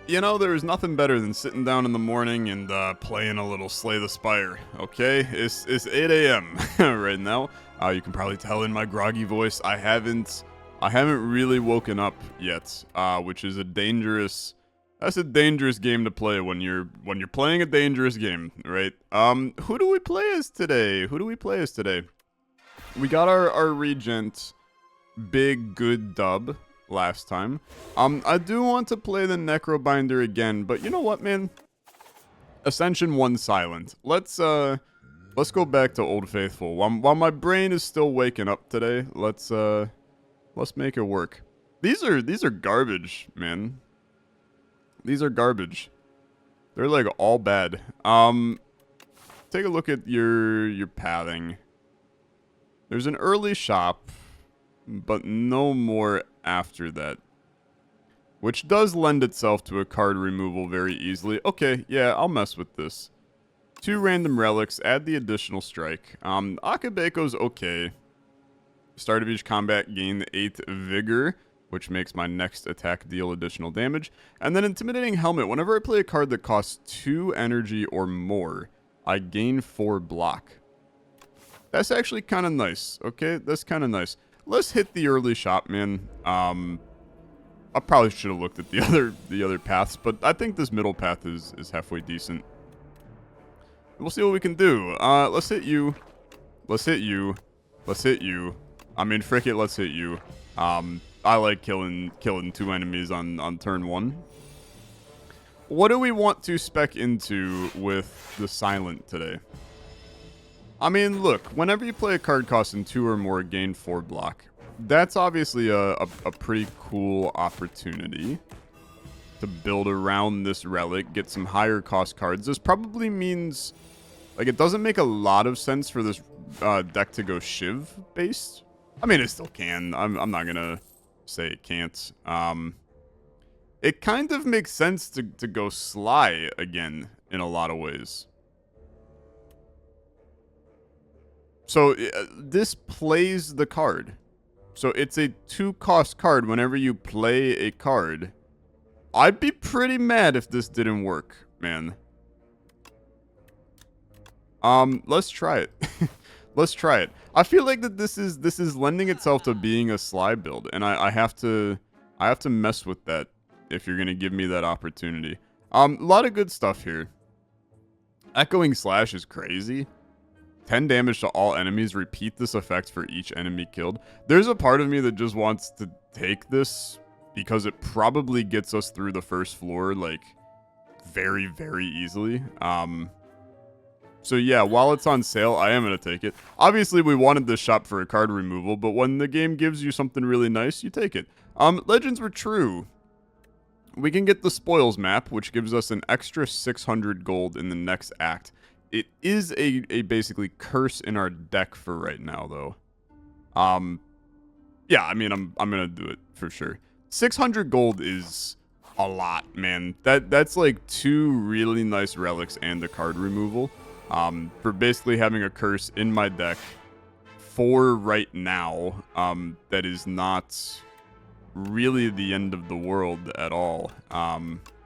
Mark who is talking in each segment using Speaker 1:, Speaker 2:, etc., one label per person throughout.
Speaker 1: You know, there's nothing better than sitting down in the morning and playing a little Slay the Spire, okay? It's 8 a.m. right now. You can probably tell in my groggy voice I haven't really woken up yet, which is that's a dangerous game to play when you're playing a dangerous game, right? Who do we play as today? We got our Regent big good dub last time. I do want to play the Necrobinder again, but you know what, man? Ascension 1 silent. Let's go back to Old Faithful. While my brain is still waking up today, let's make it work. These are garbage, man. These are garbage. They're like all bad. Take a look at your pathing. There's an early shop, but no more after that, which does lend itself to a card removal very easily. Okay, yeah, I'll mess with this. 2 random relics, add the additional strike. Akabeko's okay. Start of each combat, gain 8 vigor, which makes my next attack deal additional damage. And then Intimidating Helmet. Whenever I play a card that costs 2 energy or more, I gain 4 block. That's actually kind of nice, okay? That's kind of nice. Let's hit the early shop, man. I probably should have looked at the other paths, but I think this middle path is halfway decent. We'll see what we can do. Let's hit you. Let's hit you. Let's hit you. I mean, frick it, let's hit you. I like killing 2 enemies on turn 1. What do we want to spec into with the Silent today? I mean, look, whenever you play a card costing 2 or more, gain 4 block. That's obviously a pretty cool opportunity to build around this relic, get some higher cost cards. This probably means, like, it doesn't make a lot of sense for this deck to go Shiv based. I mean, it still can. I'm not gonna say it can't. It kind of makes sense to go Sly again in a lot of ways. So this plays the card. So it's a 2-cost card whenever you play a card. I'd be pretty mad if this didn't work, man. Let's try it. Let's try it. I feel like that this is lending itself to being a Sly build, and I have to mess with that if you're gonna give me that opportunity. A lot of good stuff here. Echoing Slash is crazy. 10 damage to all enemies. Repeat this effect for each enemy killed. There's a part of me that just wants to take this because it probably gets us through the first floor, like, very, very easily. So yeah, while it's on sale, I am going to take it. Obviously, we wanted this shop for a card removal, but when the game gives you something really nice, you take it. Legends were true. We can get the spoils map, which gives us an extra 600 gold in the next act. It is a basically curse in our deck for right now, though. Yeah, I mean, I'm gonna do it for sure. 600 gold is a lot, man. That's like 2 really nice relics and a card removal. For basically having a curse in my deck for right now. That is not really the end of the world at all.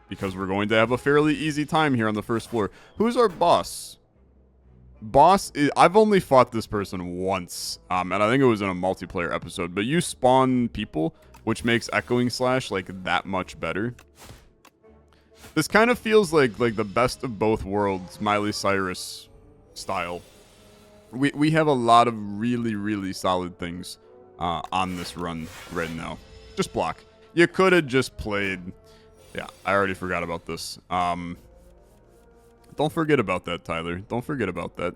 Speaker 1: Because we're going to have a fairly easy time here on the first floor. Who's our boss? I've only fought this person once, and I think it was in a multiplayer episode, but you spawn people, which makes Echoing Slash, like, that much better. This kind of feels like the best of both worlds, Miley Cyrus style. We have a lot of really, really solid things on this run right now. Just block. You could have just played... Yeah, I already forgot about this. Don't forget about that, Tyler. Don't forget about that.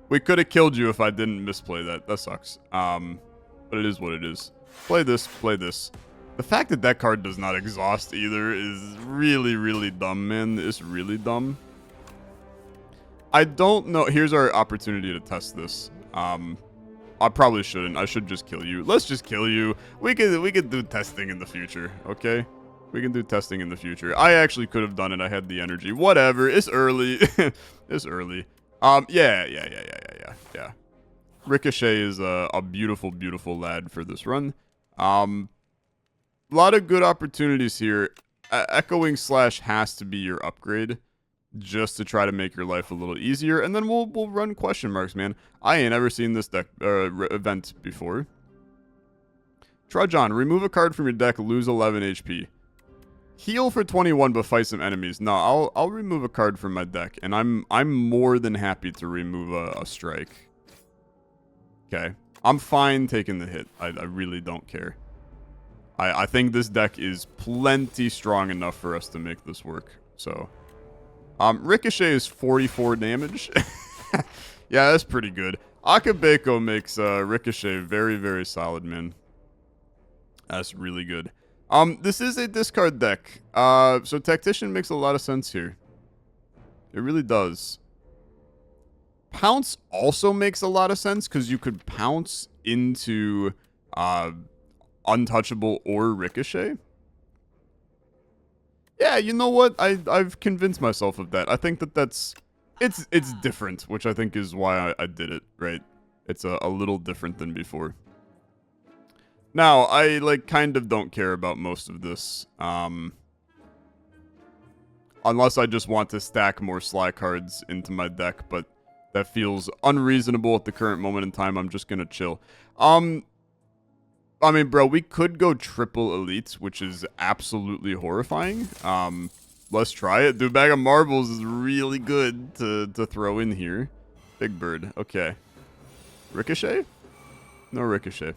Speaker 1: We could have killed you if I didn't misplay that. That sucks. But it is what it is. Play this, play this. The fact that that card does not exhaust either is really, really dumb, man. It's really dumb. I don't know. Here's our opportunity to test this. I probably shouldn't. I should just kill you. Let's just kill you. We could do testing in the future, okay? We can do testing in the future. I actually could have done it. I had the energy. Whatever. It's early. It's early. Yeah. Ricochet is a beautiful, beautiful lad for this run. A lot of good opportunities here. Echoing Slash has to be your upgrade just to try to make your life a little easier. And then we'll run question marks, man. I ain't ever seen this deck event before. Trudge on. Remove a card from your deck, lose 11 HP. Heal for 21, but fight some enemies. No, I'll remove a card from my deck, and I'm more than happy to remove a strike. Okay. I'm fine taking the hit. I really don't care. I think this deck is plenty strong enough for us to make this work. So, Ricochet is 44 damage. Yeah, that's pretty good. Akabeko makes Ricochet very, very solid, man. That's really good. This is a discard deck. So Tactician makes a lot of sense here. It really does. Pounce also makes a lot of sense because you could pounce into Untouchable or Ricochet. Yeah, you know what? I've convinced myself of that. I think that's it's different, which I think is why I did it, right? It's a little different than before. Now, I kind of don't care about most of this. Unless I just want to stack more Sly cards into my deck, but that feels unreasonable at the current moment in time. I'm just gonna chill. I mean, bro, we could go triple elites, which is absolutely horrifying. Let's try it. Dude, Bag of Marbles is really good to throw in here. Big Bird. Okay. Ricochet? No Ricochet.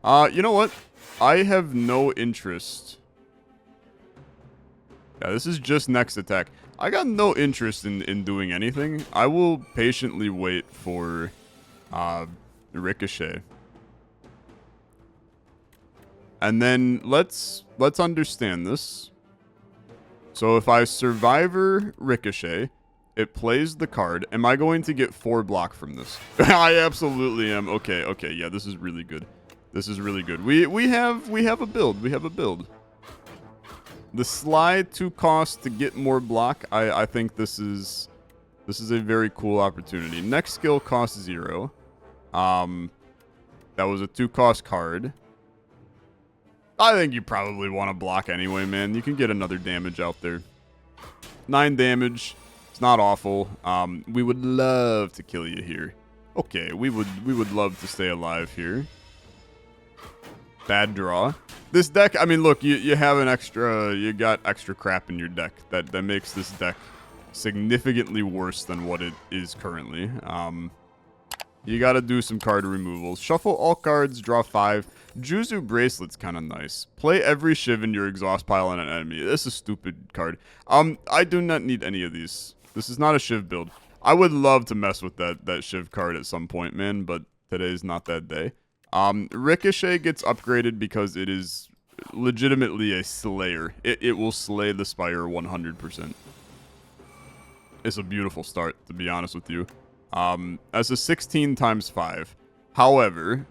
Speaker 1: You know what? I have no interest. Yeah, this is just next attack. I got no interest in doing anything. I will patiently wait for Ricochet. And then let's understand this. So if I Survivor Ricochet, it plays the card. Am I going to get 4 block from this? I absolutely am. Okay, yeah, this is really good. This is really good. We have a build. We have a build. The Sly 2 cost to get more block. I think this is a very cool opportunity. Next skill costs 0. That was a 2 cost card. I think you probably want to block anyway, man. You can get another damage out there. 9 damage. It's not awful. We would love to kill you here. Okay, we would love to stay alive here. Bad draw. This deck, I mean, look, you have an extra, you got extra crap in your deck that makes this deck significantly worse than what it is currently. You got to do some card removals. Shuffle all cards, draw 5. Juzu Bracelet's kind of nice. Play every Shiv in your exhaust pile on an enemy. This is a stupid card. I do not need any of these. This is not a Shiv build. I would love to mess with that Shiv card at some point, man, but today's not that day. Ricochet gets upgraded because it is legitimately a slayer. It will slay the Spire 100%. It's a beautiful start, to be honest with you. As a 16 times 5. However,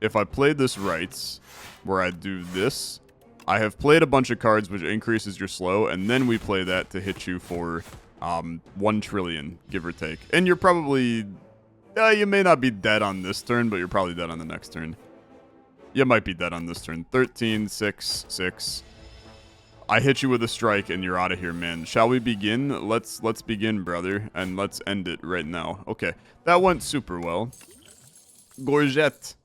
Speaker 1: if I play this right, where I do this, I have played a bunch of cards which increases your slow, and then we play that to hit you for 1 trillion, give or take. And you're probably... you may not be dead on this turn, but you're probably dead on the next turn. You might be dead on this turn. 13, 6, 6. I hit you with a strike, and you're out of here, man. Shall we begin? Let's begin, brother, and let's end it right now. Okay, that went super well. Gorgette.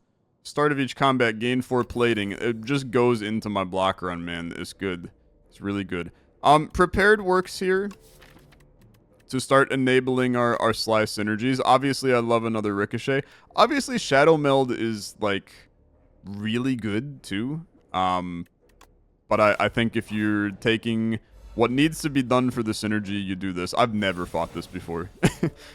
Speaker 1: Start of each combat, gain 4 plating. It just goes into my block run, man. It's good. It's really good. Prepared works here to start enabling our Sly synergies. Obviously, I love another Ricochet. Obviously, Shadow Meld is, really good, too. But I think if you're taking what needs to be done for the synergy, you do this. I've never fought this before.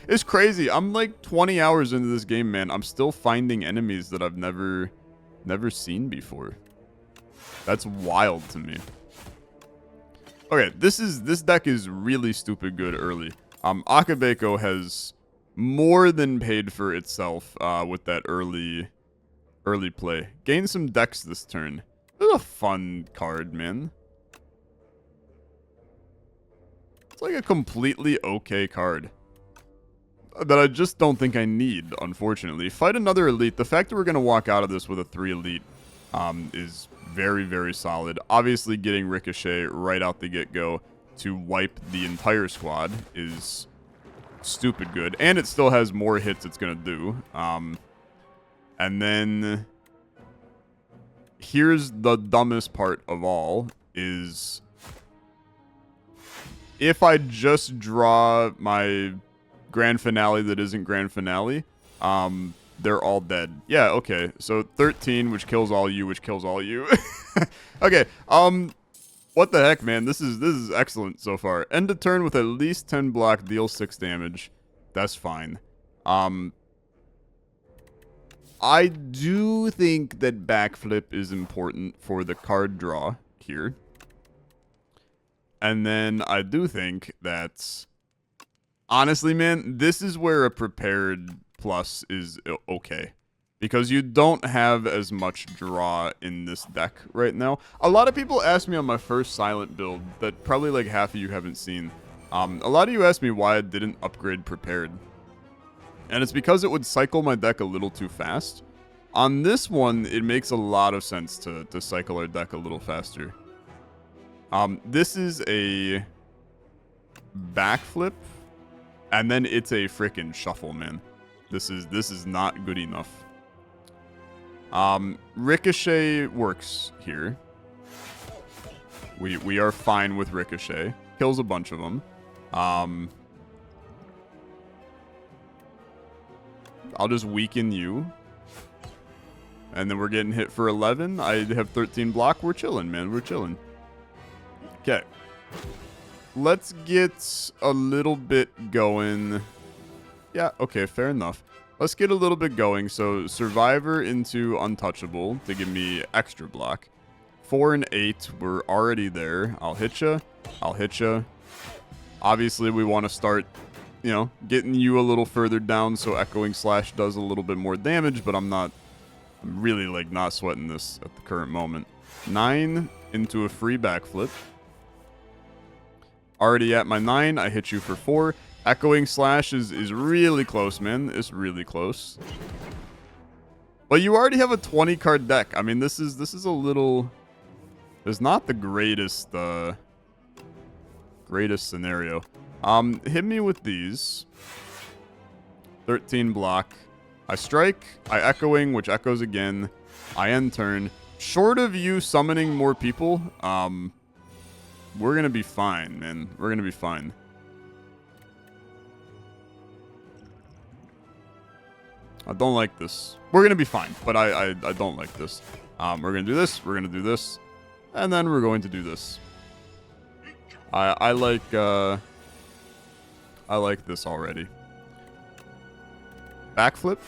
Speaker 1: It's crazy. I'm 20 hours into this game, man. I'm still finding enemies that I've never seen before. That's wild to me. Okay, this deck is really stupid good early. Akabeko has more than paid for itself with that early play. Gain some decks this turn. This is a fun card, man. It's a completely okay card that I just don't think I need, unfortunately. Fight another elite. The fact that we're going to walk out of this with a 3 elite is very, very solid. Obviously, getting Ricochet right out the get-go to wipe the entire squad is stupid good. And it still has more hits it's going to do. And then here's the dumbest part of all is if I just draw my grand finale that isn't grand finale, they're all dead. Yeah, okay. So 13, which kills all you, which kills all you. Okay, what the heck, man? This is excellent so far. End of turn with at least 10 block, deal 6 damage. That's fine. I do think that backflip is important for the card draw here. And then I do think that, honestly, man, this is where a prepared plus is okay. Because you don't have as much draw in this deck right now. A lot of people ask me on my first silent build that probably like half of you haven't seen. A lot of you asked me why I didn't upgrade prepared. And it's because it would cycle my deck a little too fast. On this one, it makes a lot of sense to cycle our deck a little faster. This is a backflip, and then it's a freaking shuffle, man. This is not good enough. Ricochet works here. We are fine with Ricochet. Kills a bunch of them. I'll just weaken you. And then we're getting hit for 11. I have 13 block. We're chilling, man. We're chilling. Okay. Let's get a little bit going. Yeah, okay, fair enough. Let's get a little bit going. So, Survivor into Untouchable to give me extra block. 4 and 8, we're already there. I'll hit ya. I'll hit ya. Obviously, we want to start, you know, getting you a little further down so Echoing Slash does a little bit more damage, but I'm really, like, not sweating this at the current moment. 9 into a free backflip. Already at my 9, I hit you for 4. Echoing Slash is really close, man. It's really close. But you already have a 20 card deck. I mean, this is a little... It's not the greatest scenario. Hit me with these. 13 block. I strike. I echoing, which echoes again. I end turn. Short of you summoning more people, we're gonna be fine, man. We're gonna be fine. I don't like this. We're gonna be fine, but I don't like this. We're gonna do this. We're gonna do this, and then we're going to do this. I like this already. Backflip.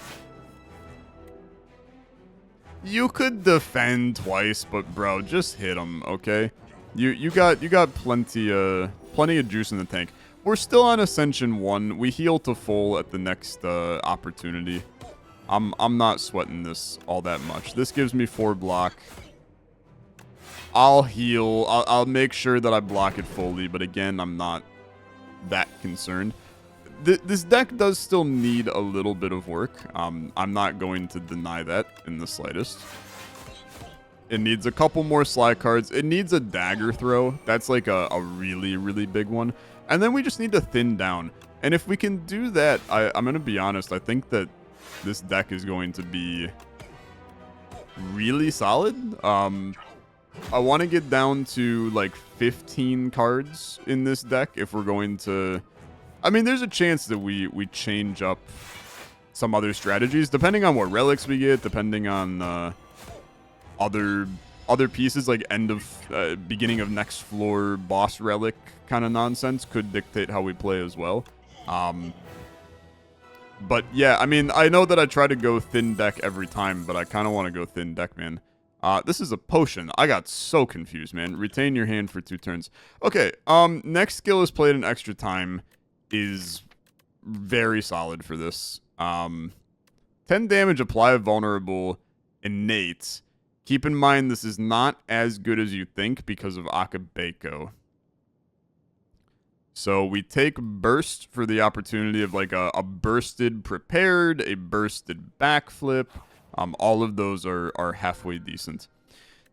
Speaker 1: You could defend twice, but bro, just hit him, okay? You got plenty of juice in the tank. We're still on Ascension 1. We heal to full at the next opportunity. I'm not sweating this all that much. This gives me 4 block. I'll heal. I'll make sure that I block it fully, but again, I'm not that concerned. This deck does still need a little bit of work. I'm not going to deny that in the slightest. It needs a couple more slide cards. It needs a dagger throw. That's like a really, really big one. And then we just need to thin down. And if we can do that, I'm going to be honest, I think that this deck is going to be really solid. I want to get down to like 15 cards in this deck if we're going to... I mean, there's a chance that we change up some other strategies, depending on what relics we get, depending on other pieces, like beginning of next floor boss relic kind of nonsense could dictate how we play as well. But yeah, I mean, I know that I try to go thin deck every time, but I kind of want to go thin deck, man. This is a potion. I got so confused, man. Retain your hand for 2 turns. Okay, next skill is played in extra time is very solid for this. 10 damage, apply a vulnerable, innate. Keep in mind, this is not as good as you think because of Akabeko. So we take burst for the opportunity of like a bursted prepared, a bursted backflip. All of those are halfway decent.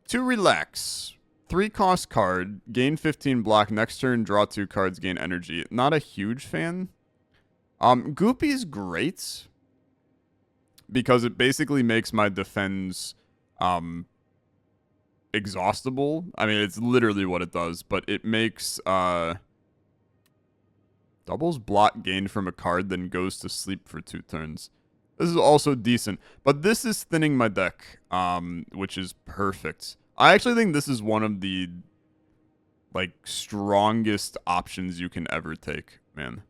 Speaker 1: To relax. 3 cost card, gain 15 block, next turn draw 2 cards, gain energy. Not a huge fan. Goopy's great because it basically makes my defense exhaustible. I mean, it's literally what it does, but it makes doubles block gained from a card, then goes to sleep for 2 turns. This is also decent, but this is thinning my deck, which is perfect. I actually think this is one of the, like, strongest options you can ever take, man.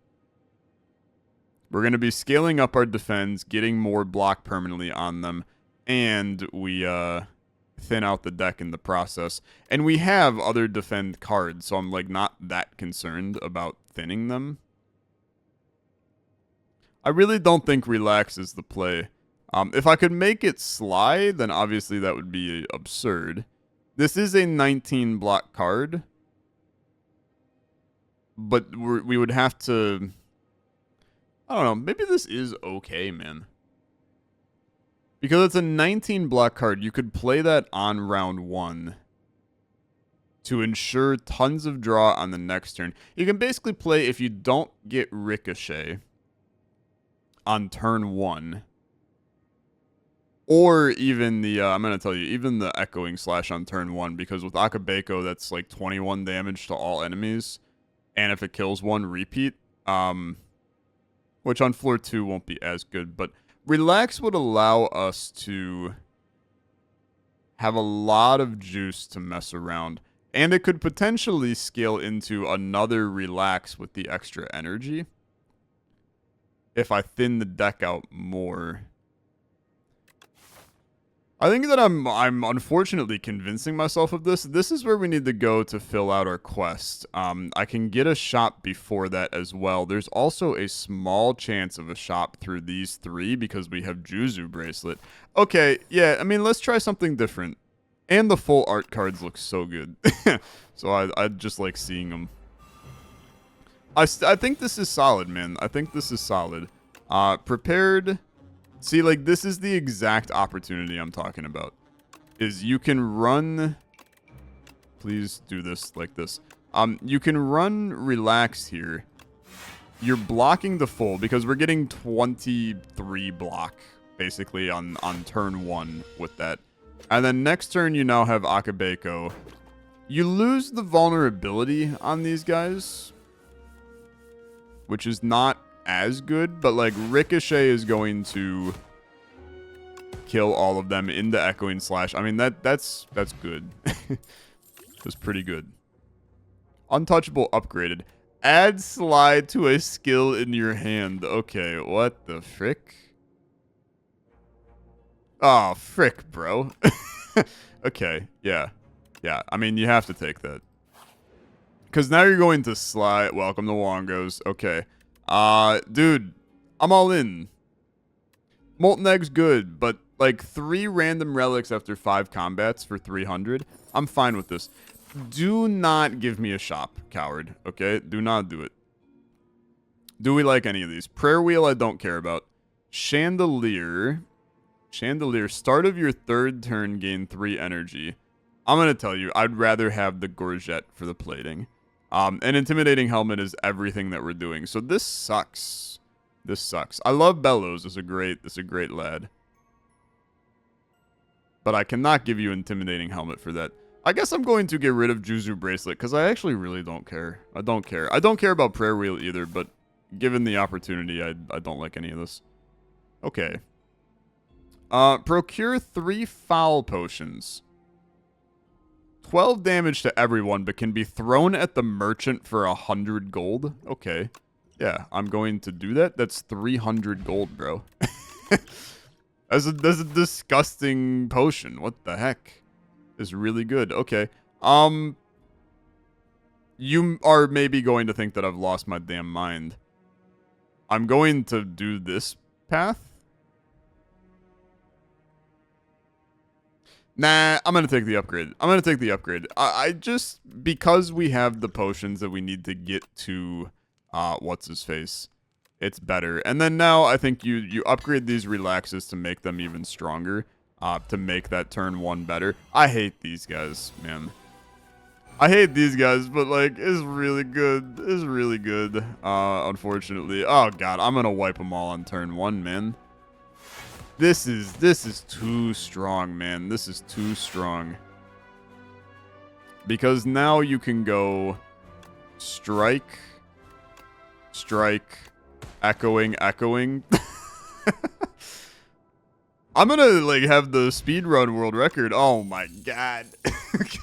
Speaker 1: We're going to be scaling up our defense, getting more block permanently on them, and we thin out the deck in the process. And we have other defend cards, so I'm, like, not that concerned about thinning them. I really don't think relax is the play. If I could make it Sly, then obviously that would be absurd. This is a 19 block card, but we would have to... I don't know, maybe this is okay, man. Because it's a 19 block card, you could play that on round 1 to ensure tons of draw on the next turn. You can basically play, if you don't get Ricochet on turn 1, or even the, I'm going to tell you, even the Echoing Slash on turn 1, because with Akabeko, that's like 21 damage to all enemies, and if it kills one, repeat, which on floor 2 won't be as good, but Relax would allow us to have a lot of juice to mess around, and it could potentially scale into another Relax with the extra energy if I thin the deck out more. I think that I'm unfortunately convincing myself of this. This is where we need to go to fill out our quest. I can get a shop before that as well. There's also a small chance of a shop through these 3 because we have Juzu Bracelet. Okay, yeah, I mean, let's try something different. And the full art cards look so good. So I just like seeing them. I think this is solid, man. I think this is solid. Prepared... See, like, this is the exact opportunity I'm talking about. Is you can run... Please do this like this. You can run Relax here. You're blocking the full, because we're getting 23 block, basically, on turn 1 with that. And then next turn, you now have Akabeko. You lose the vulnerability on these guys, which is not as good, but like Ricochet is going to kill all of them in the Echoing Slash. I mean, that's good. That's pretty good. Untouchable upgraded. Add Slide to a skill in your hand. Okay, what the frick? Oh, frick, bro. Okay, yeah. Yeah, I mean, you have to take that. Because now you're going to Slide. Welcome to Wongos. Okay. Dude, I'm all in. Molten Egg's good, but like 3 random relics after 5 combats for 300. I'm fine with this. Do not give me a shop, coward. Okay? Do not do it. Do we like any of these? Prayer Wheel, I don't care about. Chandelier. Chandelier. Start of your 3rd turn, gain 3 energy. I'm going to tell you, I'd rather have the Gorget for the plating. An Intimidating Helmet is everything that we're doing. So this sucks. This sucks. I love Bellows. It's a great lad. But I cannot give you Intimidating Helmet for that. I guess I'm going to get rid of Juzu Bracelet because I actually really don't care. I don't care. I don't care about Prayer Wheel either, but given the opportunity, I don't like any of this. Okay. Procure 3 Foul Potions. 12 damage to everyone, but can be thrown at the merchant for 100 gold. Okay. Yeah, I'm going to do that. That's 300 gold, bro. That's a disgusting potion. What the heck? It's really good. Okay. You are maybe going to think that I've lost my damn mind. I'm going to do this path. Nah, I'm going to take the upgrade. I'm going to take the upgrade. I just, because we have the potions that we need to get to, what's-his-face, it's better. And then now I think you upgrade these relaxes to make them even stronger. to make that turn 1 better. I hate these guys, man. I hate these guys, but, like, it's really good. It's really good, unfortunately. Oh, God, I'm going to wipe them all on turn 1, man. This is too strong, man. This is too strong. Because now you can go strike, strike, echoing, echoing. I'm gonna, like, have the speedrun world record. Oh, my God.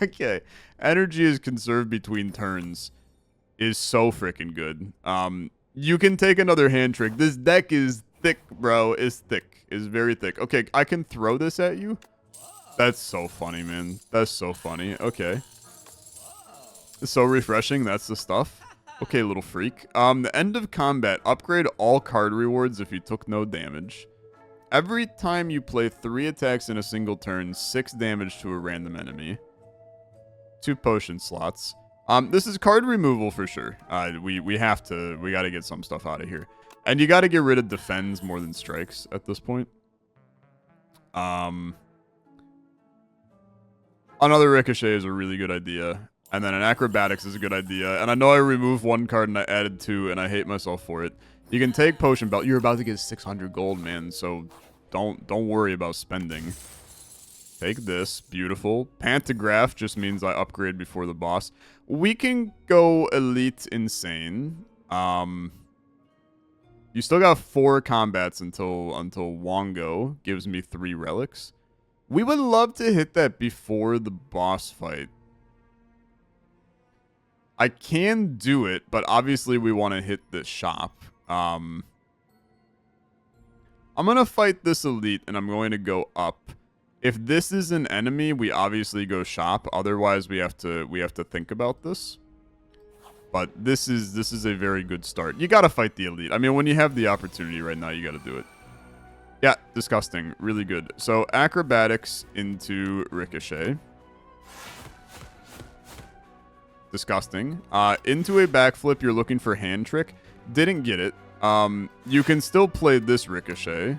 Speaker 1: Okay. Energy is conserved between turns is so freaking good. You can take another hand trick. This deck is thick, bro. It's thick. It's very thick. Okay, I can throw this at you? That's so funny, man. That's so funny. Okay. It's so refreshing. That's the stuff. Okay, little freak. The end of combat. Upgrade all card rewards if you took no damage. Every time you play 3 attacks in a single turn, 6 damage to a random enemy. 2 potion slots. This is card removal for sure. We gotta get some stuff out of here. And you gotta get rid of defends more than strikes at this point. Another ricochet is a really good idea. And then an acrobatics is a good idea. And I know I removed 1 card and I added 2, and I hate myself for it. You can take potion belt. You're about to get 600 gold, man, so don't worry about spending. Take this. Beautiful. Pantograph just means I upgrade before the boss. We can go elite insane. You still got 4 combats until Wongo gives me 3 relics. We would love to hit that before the boss fight. I can do it, but obviously we want to hit the shop. I'm going to fight this elite, and I'm going to go up. If this is an enemy, we obviously go shop. Otherwise, we have to think about this. But this is a very good start. You got to fight the elite. I mean, when you have the opportunity right now, you got to do it. Yeah, disgusting. Really good. So, acrobatics into ricochet. Disgusting. Into a backflip, you're looking for hand trick. Didn't get it. You can still play this ricochet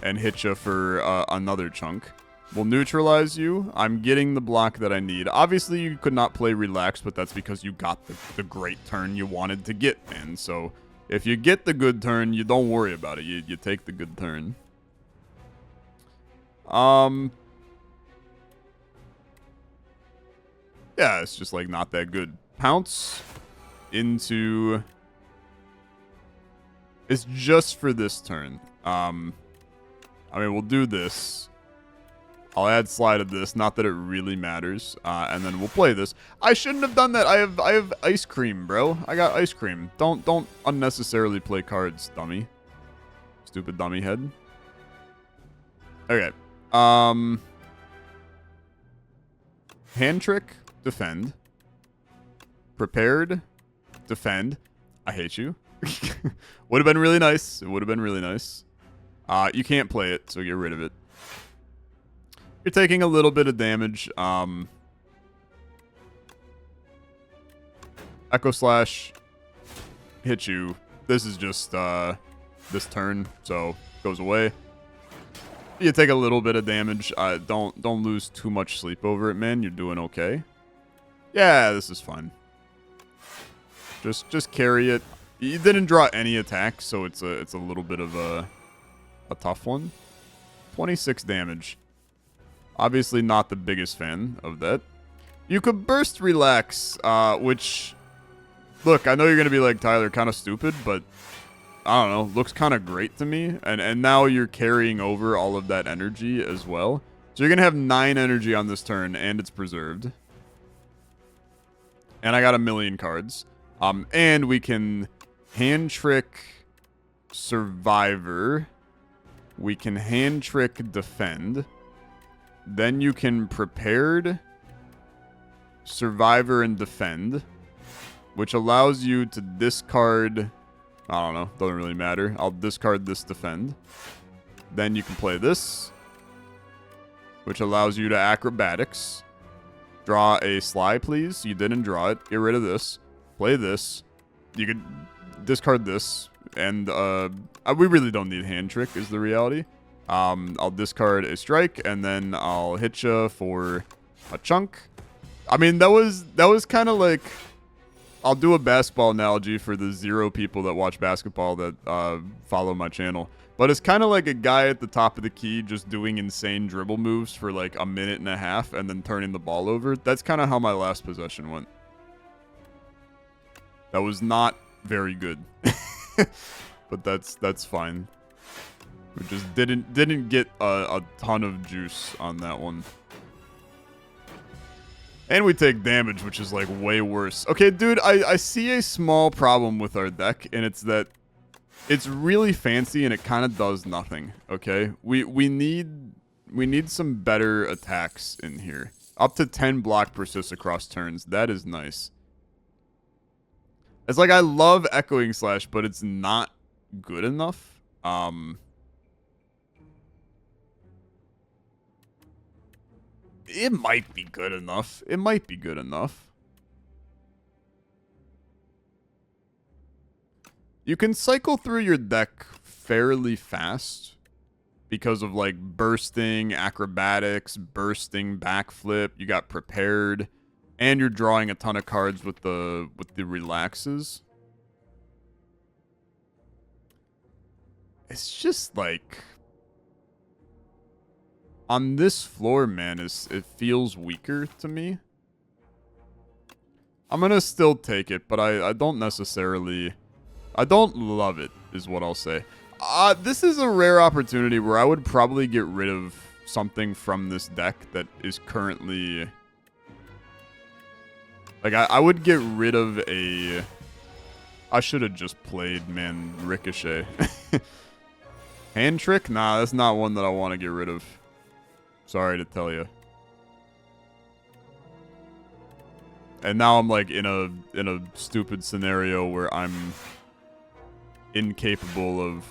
Speaker 1: and hit you for another chunk. We'll neutralize you. I'm getting the block that I need. Obviously, you could not play relax, but that's because you got the great turn you wanted to get, man. So, if you get the good turn, you don't worry about it. You take the good turn. Yeah, it's just, like, not that good. Pounce into... It's just for this turn. I mean, we'll do this. I'll add slide of this. Not that it really matters. And then we'll play this. I shouldn't have done that. I have ice cream, bro. I got ice cream. Don't unnecessarily play cards, dummy. Stupid dummy head. Okay. Hand trick. Defend. Prepared. Defend. I hate you. Would have been really nice. It would have been really nice. You can't play it, so get rid of it. You're taking a little bit of damage. Echo Slash. Hit you. This is just this turn, so goes away. You take a little bit of damage. Don't lose too much sleep over it, man. You're doing okay. Yeah, this is fine. Just carry it. You didn't draw any attacks, so it's a little bit of a tough one. 26 damage. Obviously not the biggest fan of that. You could burst relax, which, look, I know you're gonna be like, Tyler, kind of stupid, but I don't know, looks kind of great to me. And now you're carrying over all of that energy as well. So you're gonna have 9 energy on this turn, and it's preserved. And I got 1,000,000 cards. And we can hand trick Survivor. We can hand trick Defend. Then you can Prepared, Survivor, and Defend, which allows you to discard... I don't know. Doesn't really matter. I'll discard this Defend. Then you can play this, which allows you to Acrobatics. Draw a Sly, please. You didn't draw it. Get rid of this. Play this. You could discard this. And we really don't need hand trick, is the reality. I'll discard a strike, and then I'll hit you for a chunk. I mean, that was kind of like... I'll do a basketball analogy for the 0 people that watch basketball that follow my channel. But it's kind of like a guy at the top of the key just doing insane dribble moves for like a minute and a half and then turning the ball over. That's kind of how my last possession went. That was not very good. But that's fine. We just didn't get a ton of juice on that one. And we take damage, which is like way worse. Okay, dude, I see a small problem with our deck, and it's that it's really fancy and it kind of does nothing. Okay, we need some better attacks in here. Up to 10 block persist across turns. That is nice. It's like I love Echoing Slash, but it's not good enough. It might be good enough. It might be good enough. You can cycle through your deck fairly fast because of like bursting, acrobatics, bursting, backflip. You got prepared, and you're drawing a ton of cards with the relaxes. It's just like on this floor, man, it feels weaker to me. I'm gonna still take it, but I don't necessarily... I don't love it, is what I'll say. This is a rare opportunity where I would probably get rid of something from this deck that is currently... Like, I would get rid of a... I should have just played, man, Ricochet. Hand trick? Nah, that's not one that I want to get rid of. Sorry to tell you. And now I'm like in a stupid scenario where I'm incapable of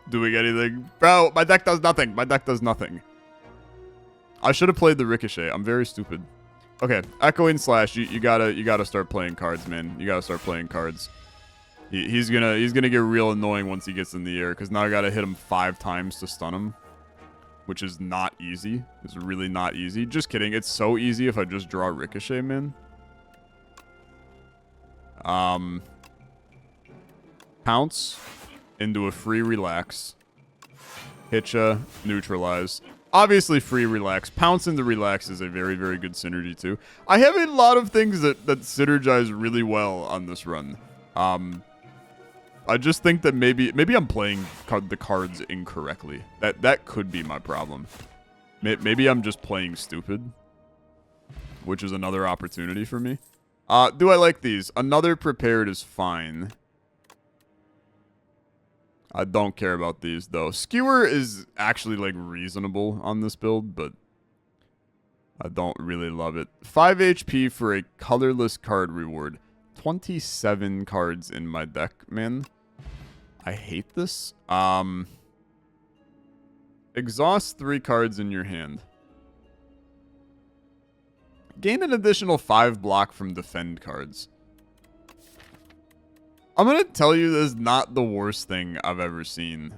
Speaker 1: doing anything. Bro, my deck does nothing. My deck does nothing. I should have played the Ricochet. I'm very stupid. Okay, Echoing Slash. You gotta start playing cards, man. You gotta start playing cards. He's gonna get real annoying once he gets in the air, because now I gotta hit him 5 times to stun him. Which is not easy. It's really not easy. Just kidding. It's so easy if I just draw Ricochet, man. Pounce into a free relax. Hitcha, neutralize. Obviously free relax. Pounce into relax is a very, very good synergy too. I have a lot of things that synergize really well on this run. I just think that maybe I'm playing the cards incorrectly. That could be my problem. Maybe I'm just playing stupid, which is another opportunity for me. Do I like these? Another prepared is fine. I don't care about these though. Skewer is actually like reasonable on this build, but I don't really love it. 5 HP for a colorless card reward. 27 cards in my deck, man. I hate this. Exhaust 3 cards in your hand. Gain an additional 5 block from defend cards. I'm gonna tell you this is not the worst thing I've ever seen.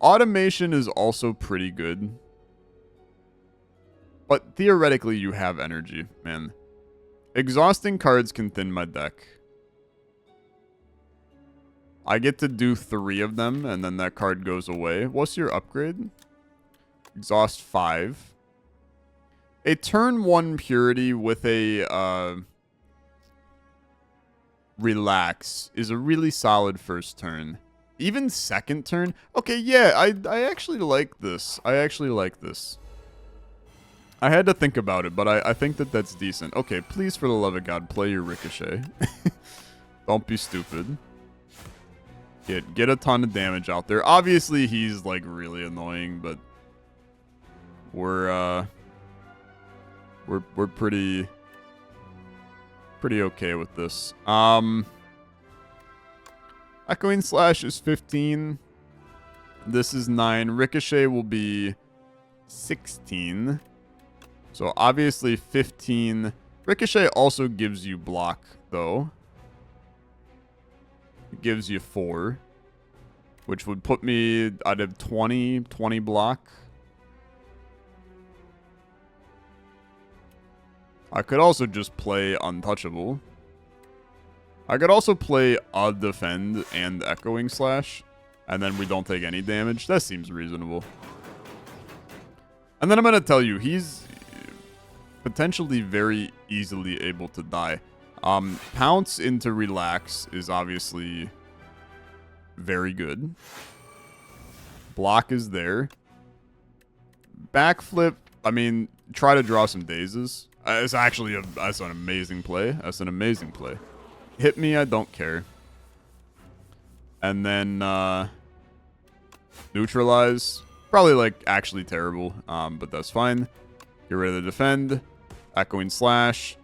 Speaker 1: Automation is also pretty good. But theoretically, you have energy, man. Exhausting cards can thin my deck. I get to do 3 of them, and then that card goes away. What's your upgrade? Exhaust 5. A turn 1 purity with a relax is a really solid first turn. Even second turn? Okay, yeah, I actually like this. I actually like this. I had to think about it, but I think that's decent. Okay, please, for the love of God, play your Ricochet. Don't be stupid. Get a ton of damage out there. Obviously, he's, like, really annoying, but we're pretty okay with this. Echoing Slash is 15. This is 9. Ricochet will be 16. So obviously 15. Ricochet also gives you block, though. It gives you 4. which would put me, I'd have 20 block. I could also just play Untouchable. I could also play Defend and Echoing Slash, and then we don't take any damage. That seems reasonable. And then I'm going to tell you, he's potentially very easily able to die. Pounce into Relax is obviously very good. Block is there. Backflip, I mean, try to draw some dazes. It's actually that's an amazing play. That's an amazing play. Hit me, I don't care. And then neutralize. Probably like actually terrible, but that's fine. Get rid of the defend. Echoing Slash.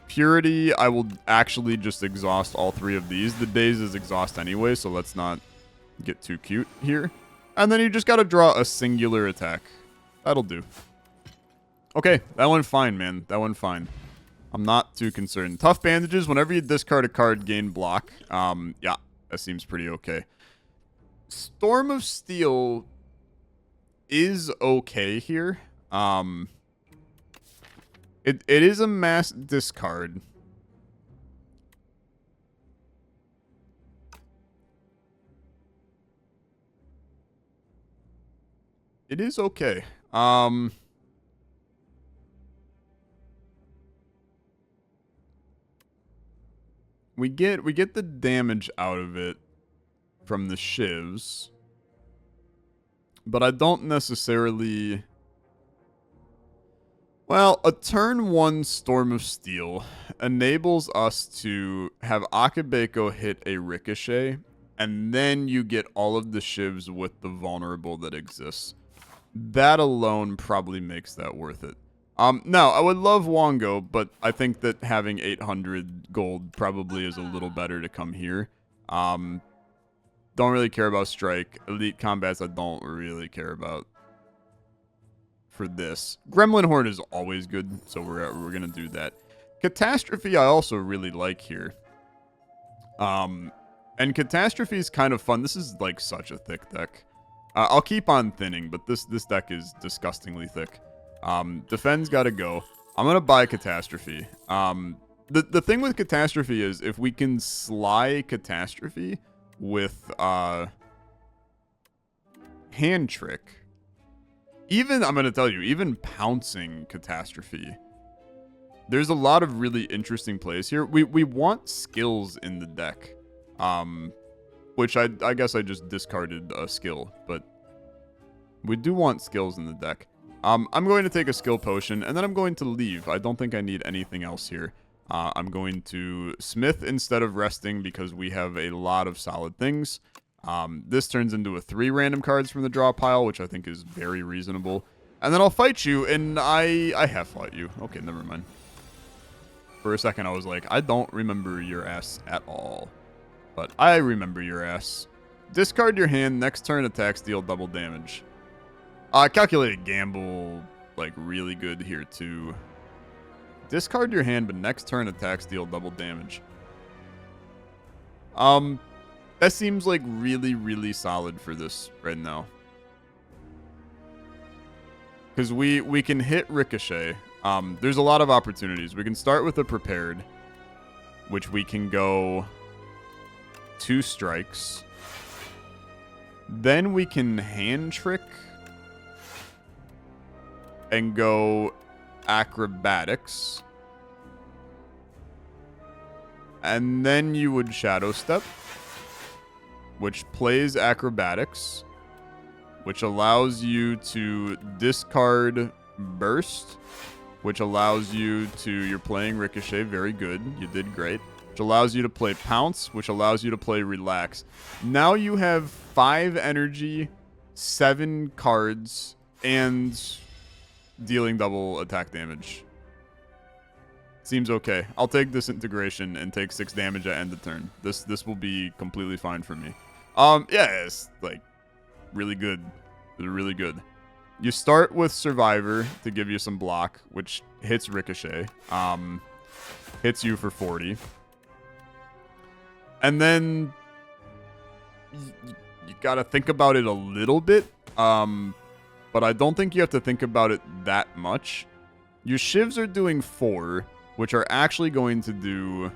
Speaker 1: Purity, I will actually just exhaust all three of these. The daze is exhaust anyway, so let's not get too cute here. And then you just got to draw a singular attack. That'll do. Okay, that went fine, man. That went fine. I'm not too concerned. Tough Bandages, whenever you discard a card, gain block. Yeah, that seems pretty okay. Storm of Steel is okay here. It is a mass discard. It is okay. We get the damage out of it from the shivs, but I don't necessarily. Well, a turn 1 Storm of Steel enables us to have Akabeko hit a Ricochet, and then you get all of the shivs with the vulnerable that exists. That alone probably makes that worth it. No, I would love Wongo, but I think that having 800 gold probably is a little better to come here. Don't really care about Strike. Elite Combats I don't really care about for this. Gremlin Horn is always good, so we're going to do that. Catastrophe I also really like here. And Catastrophe is kind of fun. This is like such a thick deck. I'll keep on thinning, but this deck is disgustingly thick. Defend's got to go. I'm going to buy Catastrophe. The thing with Catastrophe is if we can sly Catastrophe with Hand Trick, even, I'm going to tell you, even pouncing Catastrophe, there's a lot of really interesting plays here. We want skills in the deck, which I guess I just discarded a skill, but we do want skills in the deck. I'm going to take a skill potion, and then I'm going to leave. I don't think I need anything else here. I'm going to Smith instead of resting because we have a lot of solid things. This turns into a 3 random cards from the draw pile, which I think is very reasonable. And then I'll fight you, and I have fought you. Okay, never mind. For a second, I was like, I don't remember your ass at all. But I remember your ass. Discard your hand. Next turn, attacks deal double damage. Calculated gamble, like, really good here, too. Discard your hand, but next turn, attacks deal double damage. That seems, like, really, really solid for this right now. Because we can hit Ricochet. There's a lot of opportunities. We can start with a Prepared, which we can go 2 strikes. Then we can Hand Trick and go Acrobatics. And then you would Shadow Step, which plays Acrobatics, which allows you to discard Burst, which allows you to, you're playing Ricochet, very good, you did great, which allows you to play Pounce, which allows you to play Relax. Now you have 5 energy, 7 cards, and dealing double attack damage. Seems okay. I'll take Disintegration and take 6 damage at end of turn. This will be completely fine for me. Yeah, it's like really good. They're really good. You start with Survivor to give you some block, which hits Ricochet. Hits you for 40. And then you got to think about it a little bit. But I don't think you have to think about it that much. Your shivs are doing 4, which are actually going to do...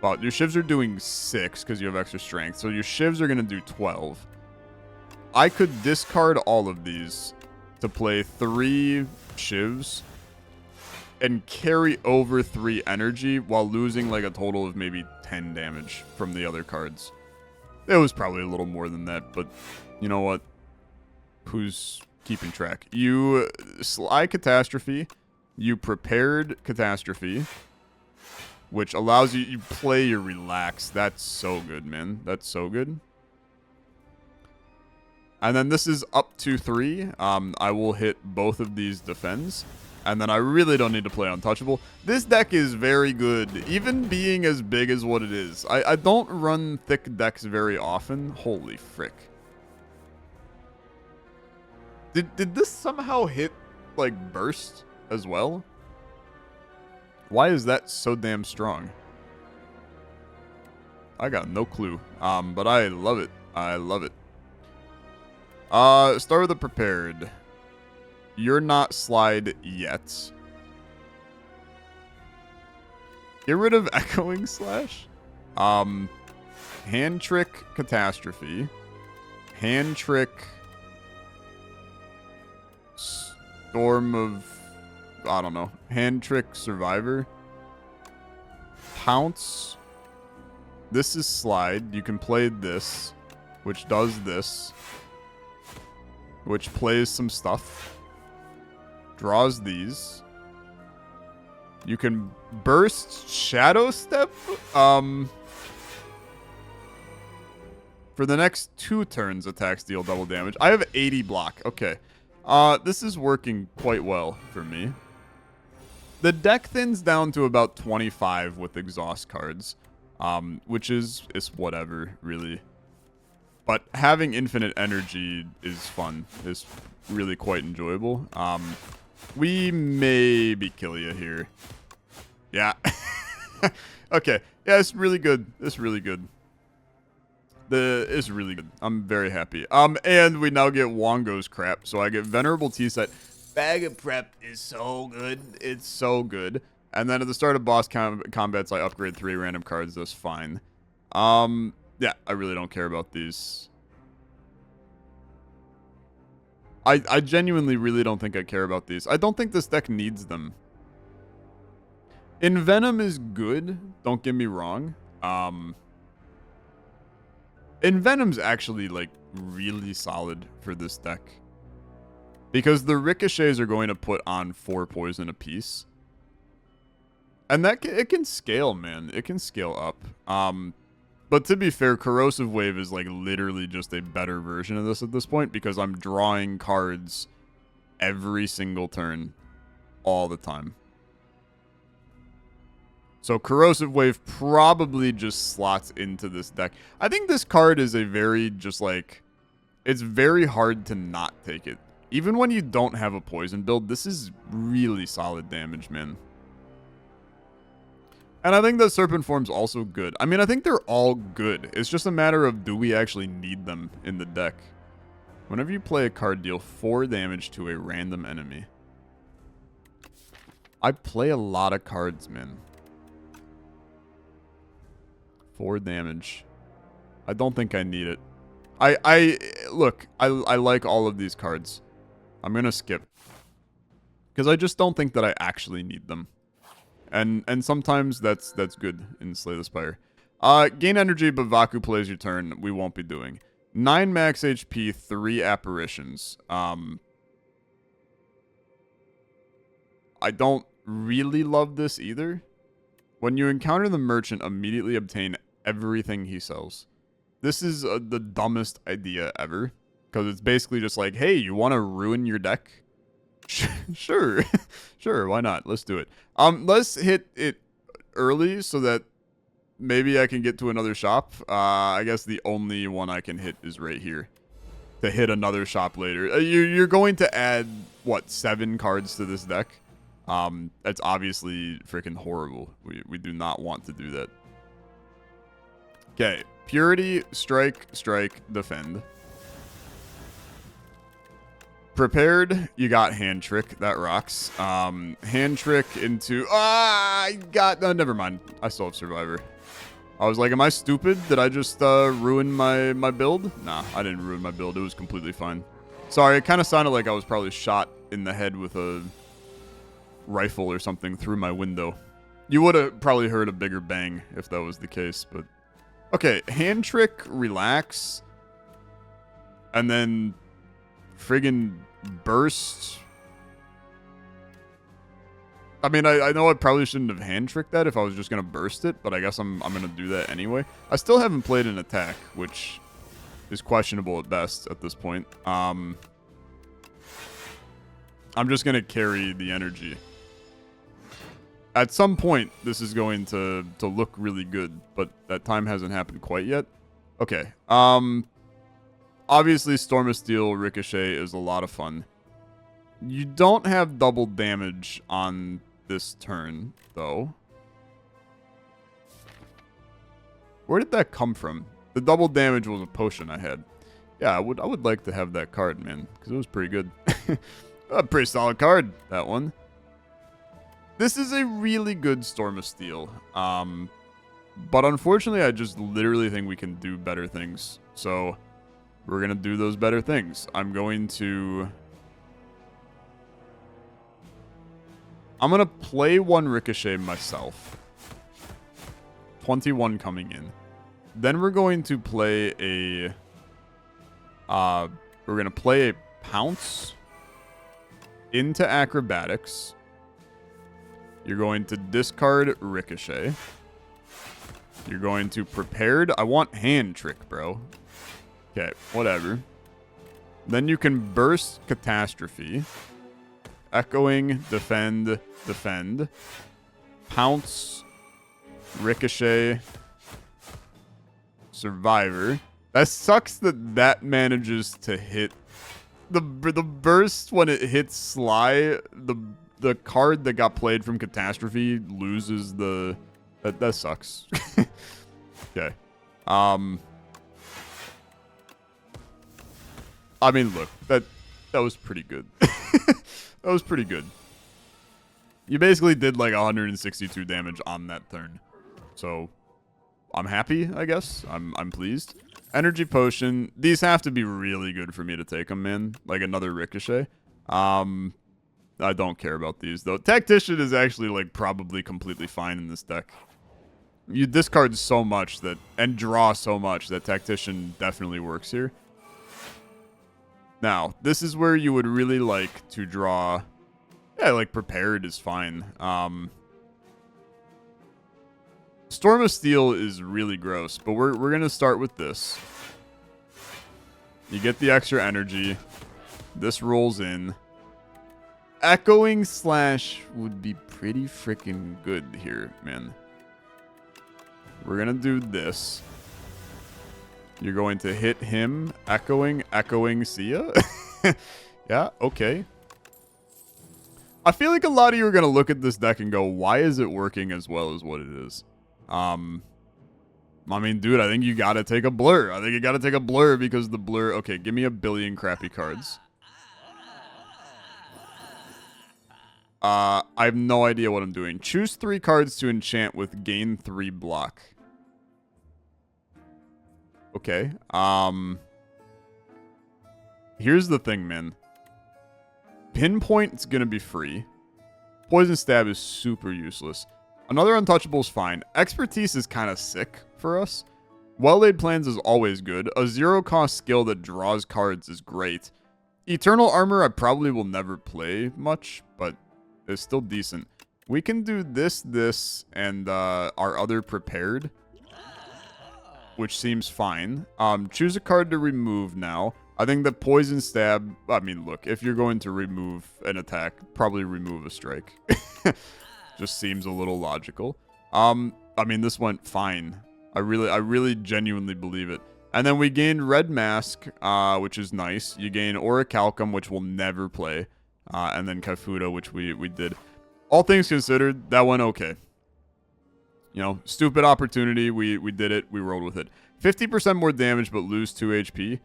Speaker 1: Well, your shivs are doing 6 because you have extra strength. So your shivs are going to do 12. I could discard all of these to play 3 shivs and carry over 3 energy while losing like a total of maybe 10 damage from the other cards. It was probably a little more than that, but you know what? Who's keeping track? You Sly Catastrophe, you prepared Catastrophe, which allows you play your Relax. That's so good, man. That's so good. And then this is up to 3. I will hit both of these defends. And then I really don't need to play Untouchable. This deck is very good, even being as big as what it is. I don't run thick decks very often. Holy frick. Did this somehow hit, like, burst as well? Why is that so damn strong? I got no clue. But I love it. I love it. Start with the prepared. You're not slide yet. Get rid of Echoing Slash. Hand Trick Catastrophe. Hand Trick Storm of... I don't know. Hand Trick Survivor. Pounce. This is slide. You can play this, which does this, which plays some stuff. Draws these. You can burst Shadow Step. For the next 2 turns, attacks deal double damage. I have 80 block. Okay. This is working quite well for me. The deck thins down to about 25 with exhaust cards, which is whatever, really. But having infinite energy is fun. It's really quite enjoyable. We maybe kill you here. Yeah. Okay. Yeah, it's really good. It's really good. It's really good. I'm very happy. And we now get Wongo's crap. So I get Venerable T-Set. Bag of Prep is so good. It's so good. And then at the start of boss combats, I upgrade 3 random cards. That's fine. Yeah, I really don't care about these. I genuinely really don't think I care about these. I don't think this deck needs them. Envenom is good. Don't get me wrong. Envenom's actually, like, really solid for this deck. Because the ricochets are going to put on 4 poison apiece. And it can scale, man. It can scale up. But to be fair, Corrosive Wave is, like, literally just a better version of this at this point. Because I'm drawing cards every single turn. All the time. So Corrosive Wave probably just slots into this deck. I think this card is a very, just like... It's very hard to not take it. Even when you don't have a poison build, this is really solid damage, man. And I think that Serpent Form's also good. I mean, I think they're all good. It's just a matter of, do we actually need them in the deck? Whenever you play a card, deal 4 damage to a random enemy. I play a lot of cards, man. 4 damage. I don't think I need it. Look, I like all of these cards. I'm gonna skip. Because I just don't think that I actually need them. And sometimes that's good in Slay the Spire. Gain energy, but Vaku plays your turn. We won't be doing. 9 max HP, 3 apparitions. I don't really love this either. When you encounter the merchant, immediately obtain everything he sells. This is the dumbest idea ever. Because it's basically just like, hey, you want to ruin your deck? Sure. Sure, why not? Let's do it. Let's hit it early so that maybe I can get to another shop. I guess the only one I can hit is right here. To hit another shop later. You're going to add, what, 7 cards to this deck? That's obviously freaking horrible. We do not want to do that. Okay, Purity, strike, strike, defend. Prepared, you got hand trick. That rocks. Hand trick into... no, never mind. I still have survivor. I was like, am I stupid? Did I just ruin my build? Nah, I didn't ruin my build. It was completely fine. Sorry, it kind of sounded like I was probably shot in the head with a rifle or something through my window. You would have probably heard a bigger bang if that was the case, but... Okay, hand trick, relax. And then... friggin' burst. I mean, I know I probably shouldn't have hand tricked that if I was just gonna burst it, but I guess I'm gonna do that anyway. I still haven't played an attack, which is questionable at best at this point. I'm just gonna carry the energy. At some point, this is going to look really good, but that time hasn't happened quite yet. Okay. Obviously, Storm of Steel Ricochet is a lot of fun. You don't have double damage on this turn, though. Where did that come from? The double damage was a potion I had. Yeah, I would like to have that card, man, because it was pretty good. A pretty solid card, that one. This is a really good Storm of Steel. But unfortunately, I just literally think we can do better things. So... we're going to do those better things. I'm going to play one Ricochet myself. 21 coming in. Then we're going to play a... we're going to play a Pounce into Acrobatics. You're going to discard Ricochet. You're going to Prepared. I want Hand Trick, bro. Okay, whatever. Then you can burst Catastrophe. Echoing, defend, defend. Pounce, Ricochet, Survivor. That sucks that manages to hit. The burst, when it hits Sly, the card that got played from Catastrophe loses the... That sucks. Okay. I mean, look, that was pretty good. That was pretty good. You basically did like 162 damage on that turn. So, I'm happy, I guess. I'm pleased. Energy Potion. These have to be really good for me to take them, man. Like another Ricochet. I don't care about these, though. Tactician is actually, like, probably completely fine in this deck. You discard so much that, and draw so much that Tactician definitely works here. Now, this is where you would really like to draw... yeah, like, Prepared is fine. Storm of Steel is really gross, but we're going to start with this. You get the extra energy. This rolls in. Echoing Slash would be pretty freaking good here, man. We're going to do this. You're going to hit him. Echoing, see ya? Yeah, okay. I feel like a lot of you are going to look at this deck and go, why is it working as well as what it is? I mean, dude, I think you got to take a blur. I think you got to take a blur because the blur... okay, give me a billion crappy cards. I have no idea what I'm doing. Choose 3 cards to enchant with gain 3 block. Okay. Here's the thing, man. Pinpoint's gonna be free. Poison Stab is super useless. Another Untouchable is fine. Expertise is kind of sick for us. Well-Laid Plans is always good. A 0-cost skill that draws cards is great. Eternal Armor I probably will never play much, but it's still decent. We can do this, and our other Prepared, which seems fine. Choose a card to remove now. I think the Poison Stab... I mean, look, if you're going to remove an attack, probably remove a strike. Just seems a little logical. I mean, this went fine. I really genuinely believe it. And then we gained Red Mask, which is nice. You gain Orichalcum, which we'll never play. And then Kaifuda, which we did. All things considered, that went okay. You know, stupid opportunity. We did it. We rolled with it. 50% more damage, but lose 2 HP.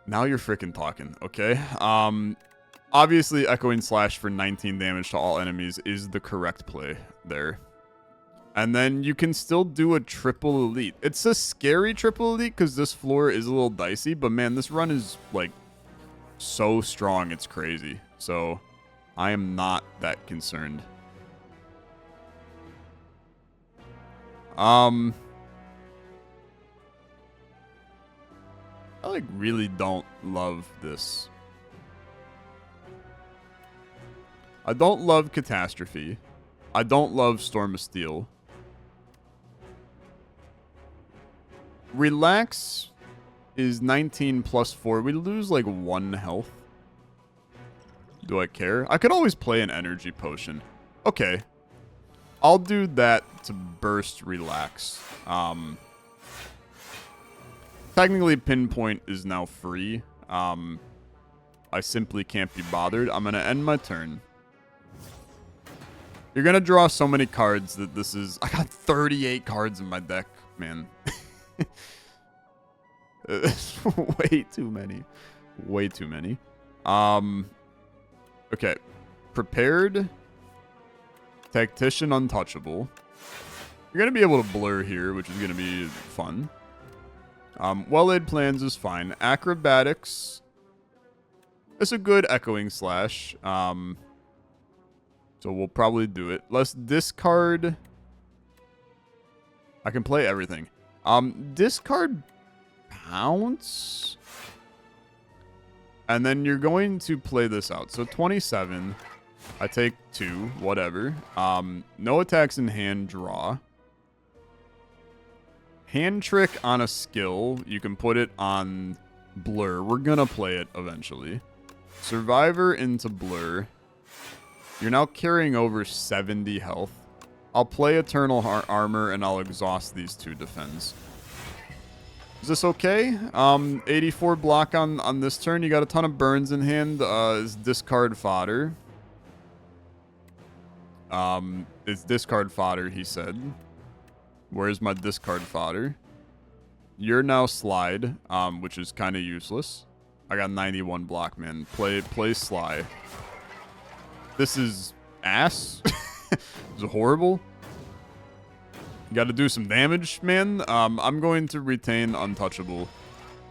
Speaker 1: Now you're freaking talking, okay? Obviously, Echoing Slash for 19 damage to all enemies is the correct play there. And then you can still do a triple elite. It's a scary triple elite because this floor is a little dicey, but man, this run is like so strong, it's crazy. So I am not that concerned. I like really don't love this. I don't love Catastrophe. I don't love Storm of Steel. Relax is 19 plus 4. We lose like 1 health. Do I care? I could always play an energy potion. Okay. I'll do that to burst Relax. Technically, Pinpoint is now free. I simply can't be bothered. I'm going to end my turn. You're going to draw so many cards that this is... I got 38 cards in my deck, man. Way too many. Way too many. Okay. Prepared. Tactician Untouchable. You're going to be able to blur here, which is going to be fun. Well-laid plans is fine. Acrobatics. It's a good Echoing Slash. So we'll probably do it. Let's discard. I can play everything. Discard Pounce. And then you're going to play this out. So 27. I take 2. Whatever. No attacks in hand. Draw. Hand Trick on a skill. You can put it on Blur. We're going to play it eventually. Survivor into Blur. You're now carrying over 70 health. I'll play Eternal Armor and I'll exhaust these 2 defends. Is this okay? 84 block on this turn. You got a ton of burns in hand. Is discard fodder. It's discard fodder, he said. Where's my discard fodder? You're now Slide, which is kind of useless. I got 91 block, man. Play Sly. This is ass. This is horrible. You got to do some damage, man. I'm going to retain Untouchable.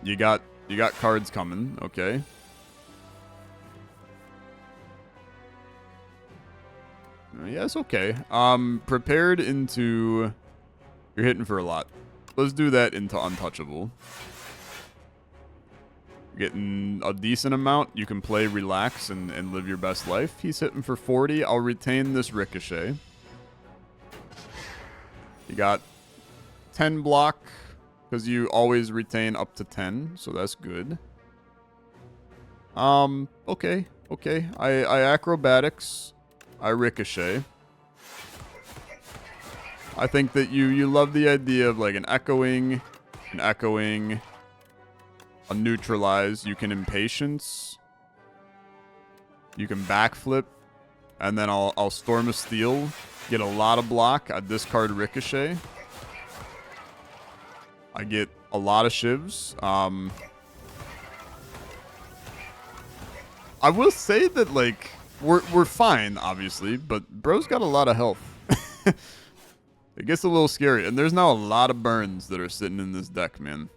Speaker 1: You got cards coming, okay? Yeah, it's okay. Prepared into... You're hitting for a lot. Let's do that into Untouchable. Getting a decent amount. You can play Relax and live your best life. He's hitting for 40. I'll retain this Ricochet. You got 10 block because you always retain up to 10. So that's good. Okay. Okay. I Acrobatics. I Ricochet. I think that you love the idea of like an echoing, a neutralize. You can Impatience. You can backflip. And then I'll Storm of Steel. Get a lot of block. I discard Ricochet. I get a lot of shivs. I will say that like we're fine, obviously, but bro's got a lot of health. It gets a little scary. And there's now a lot of burns that are sitting in this deck, man.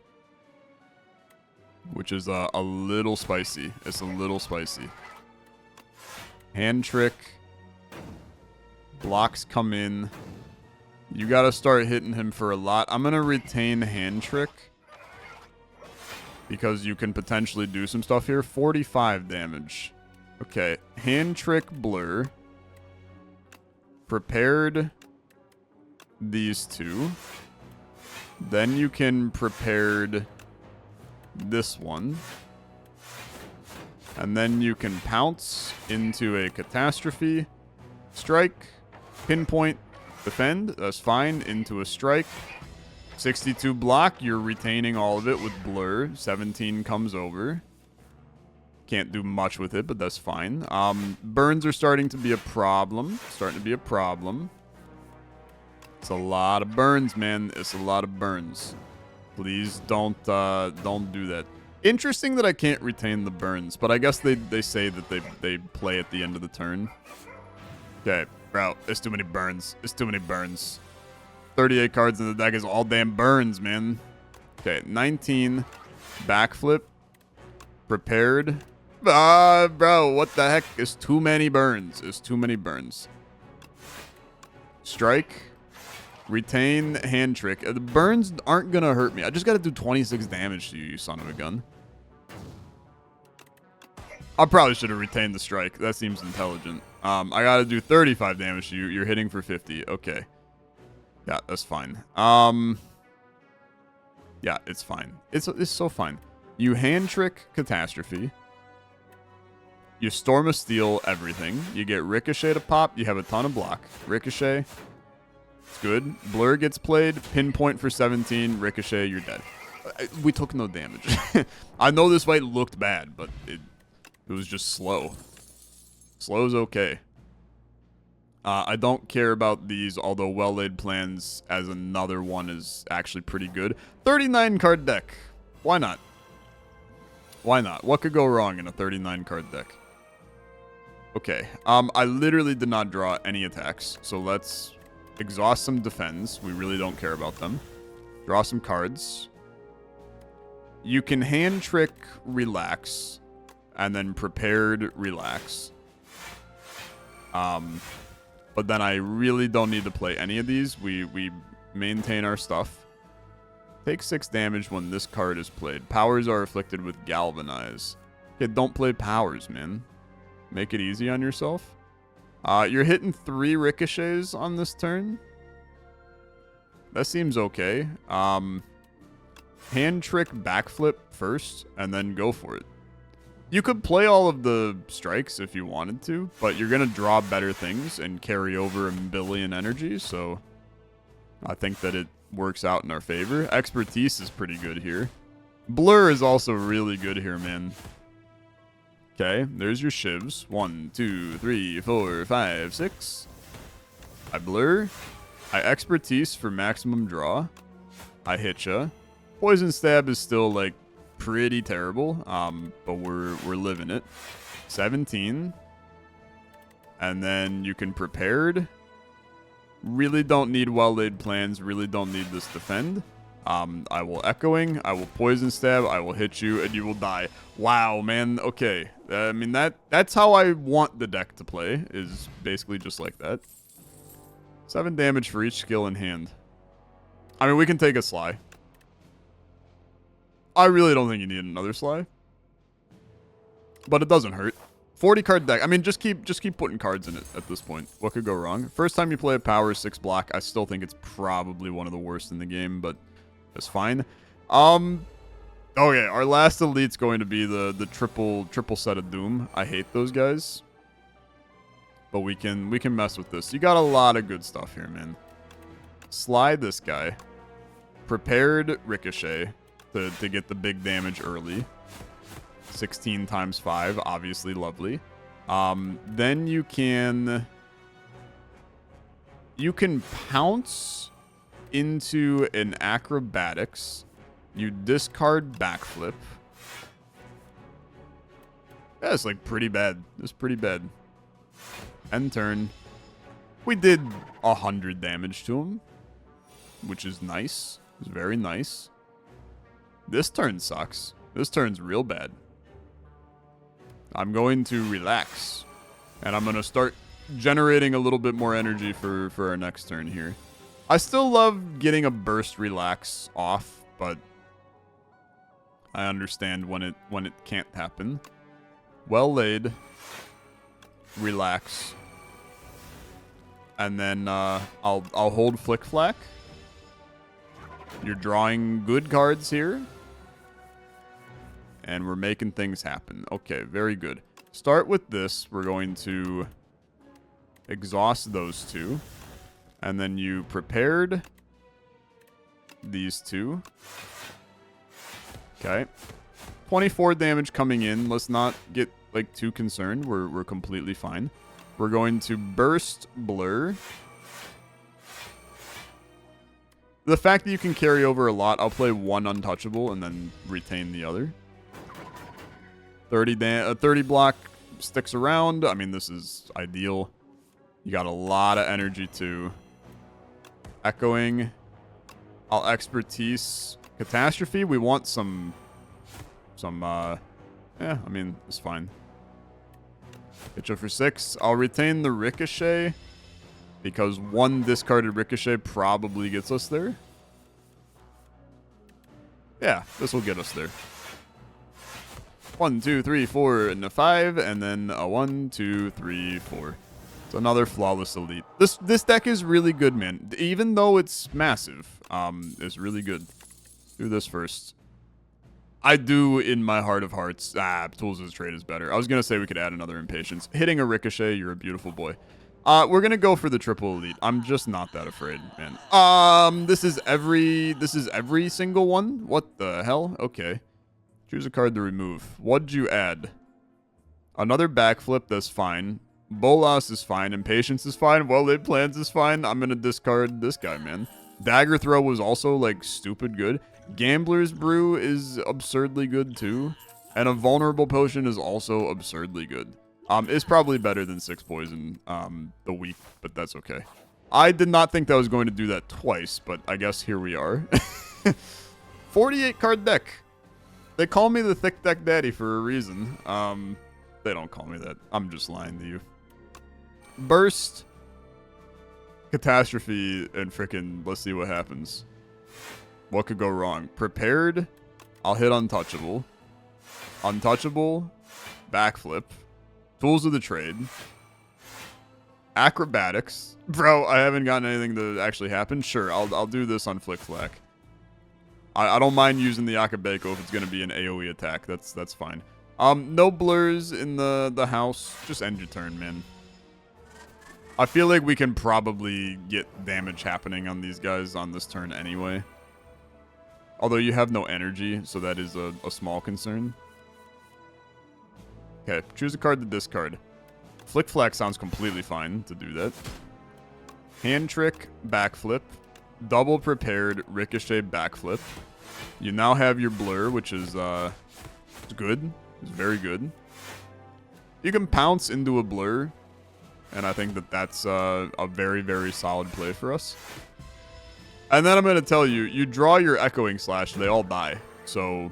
Speaker 1: Which is a little spicy. It's a little spicy. Hand Trick. Blocks come in. You got to start hitting him for a lot. I'm going to retain Hand Trick. Because you can potentially do some stuff here. 45 damage. Okay. Hand Trick Blur. Prepared... these 2. Then you can prepared this one. And then you can Pounce into a Catastrophe. Strike. Pinpoint. Defend. That's fine. Into a Strike. 62 block. You're retaining all of it with Blur. 17 comes over. Can't do much with it, but that's fine. Burns are starting to be a problem. It's a lot of burns, man. It's a lot of burns. Please don't do that. Interesting that I can't retain the burns, but I guess they say that they play at the end of the turn. Okay, bro, it's too many burns. It's too many burns. 38 cards in the deck is all damn burns, man. Okay, 19. Backflip. Prepared. Bro, what the heck? It's too many burns. It's too many burns. Strike. Retain. Hand trick. The burns aren't going to hurt me. I just got to do 26 damage to you, you son of a gun. I probably should have retained the strike. That seems intelligent. I got to do 35 damage to you. You're hitting for 50. Okay. Yeah, that's fine. Yeah, it's fine. It's so fine. You hand trick Catastrophe. You Storm of Steel everything. You get Ricochet to pop. You have a ton of block. Ricochet. It's good. Blur gets played. Pinpoint for 17. Ricochet, you're dead. We took no damage. I know this fight looked bad, but it was just slow. Slow's okay. I don't care about these, although Well-Laid Plans as another one is actually pretty good. 39 card deck. Why not? Why not? What could go wrong in a 39 card deck? Okay. I literally did not draw any attacks, so let's exhaust some defends. We really don't care about them. Draw some cards. You can hand trick Relax, and then prepared Relax. But then I really don't need to play any of these. We maintain our stuff. Take 6 damage when this card is played. Powers are afflicted with Galvanize. Okay, don't play powers, man. Make it easy on yourself. You're hitting 3 ricochets on this turn. That seems okay. Hand trick backflip first, and then go for it. You could play all of the strikes if you wanted to, but you're going to draw better things and carry over a billion energy, so I think that it works out in our favor. Expertise is pretty good here. Blur is also really good here, man. Okay, there's your shivs. 1, 2, 3, 4, 5, 6. I blur. I expertise for maximum draw. I hit ya. Poison stab is still like pretty terrible, but we're living it. 17. And then you can prepared. Really don't need well-laid plans. Really don't need this defend. I will echoing. I will poison stab. I will hit you, and you will die. Wow, man. Okay. I mean, that's how I want the deck to play, is basically just like that. 7 damage for each skill in hand. I mean, we can take a Sly. I really don't think you need another Sly. But it doesn't hurt. 40 card deck. I mean, just keep putting cards in it at this point. What could go wrong? First time you play a power 6 block, I still think it's probably one of the worst in the game, but it's fine. Okay, our last elite's going to be the triple set of Doom. I hate those guys. But we can mess with this. You got a lot of good stuff here, man. Slide this guy. Prepared Ricochet to get the big damage early. 16 times 5, obviously lovely. Then you can pounce into an acrobatics. You discard backflip. Yeah, it's like pretty bad. It's pretty bad. End turn. We did 100 damage to him, which is nice. It's very nice. This turn sucks. This turn's real bad. I'm going to relax, and I'm going to start generating a little bit more energy for our next turn here. I still love getting a burst relax off, but I understand when it can't happen. Well laid. Relax. And then I'll hold Flick Flack. You're drawing good cards here. And we're making things happen. Okay, very good. Start with this. We're going to exhaust those two. And then you prepared these two. Okay. 24 damage coming in. Let's not get like too concerned. We're completely fine. We're going to burst Blur. The fact that you can carry over a lot, I'll play one untouchable and then retain the other. 30 block sticks around. I mean, this is ideal. You got a lot of energy too. Echoing. I'll expertise catastrophe. We want some yeah, I mean, it's fine. Hit you for 6. I'll retain the ricochet because one discarded ricochet probably gets us there. Yeah, this will get us there. 1, 2, 3, 4, and a 5, and then a 1, 2, 3, 4. It's another flawless elite. This deck is really good, man. Even though it's massive, it's really good. Do this first. I do, in my heart of hearts, Tools of Trade is better. I was going to say we could add another Impatience. Hitting a Ricochet, you're a beautiful boy. We're going to go for the triple elite. I'm just not that afraid, man. This is every single one? What the hell? Okay. Choose a card to remove. What'd you add? Another backflip, that's fine. Bolas is fine. Impatience is fine. Well-laid plans is fine. I'm going to discard this guy, man. Dagger Throw was also, like, stupid good. Gambler's Brew is absurdly good, too. And a Vulnerable Potion is also absurdly good. It's probably better than 6 Poison the week, but that's okay. I did not think that I was going to do that twice, but I guess here we are. 48 card deck. They call me the Thick Deck Daddy for a reason. They don't call me that. I'm just lying to you. Burst. Catastrophe and frickin' let's see what happens. What could go wrong? Prepared. I'll hit untouchable. Untouchable. Backflip. Tools of the Trade. Acrobatics. Bro, I haven't gotten anything to actually happen. Sure, I'll do this on Flick Flack. I don't mind using the Akabeko if it's going to be an AoE attack. That's fine. No blurs in the house. Just end your turn, man. I feel like we can probably get damage happening on these guys on this turn anyway. Although you have no energy, so that is a small concern. Okay, choose a card to discard. Flick Flack sounds completely fine to do that. Hand Trick, Backflip. Double Prepared, Ricochet, Backflip. You now have your Blur, which is good. It's very good. You can pounce into a Blur, and I think that's a very, very solid play for us. And then I'm going to tell you, you draw your Echoing Slash, they all die. So,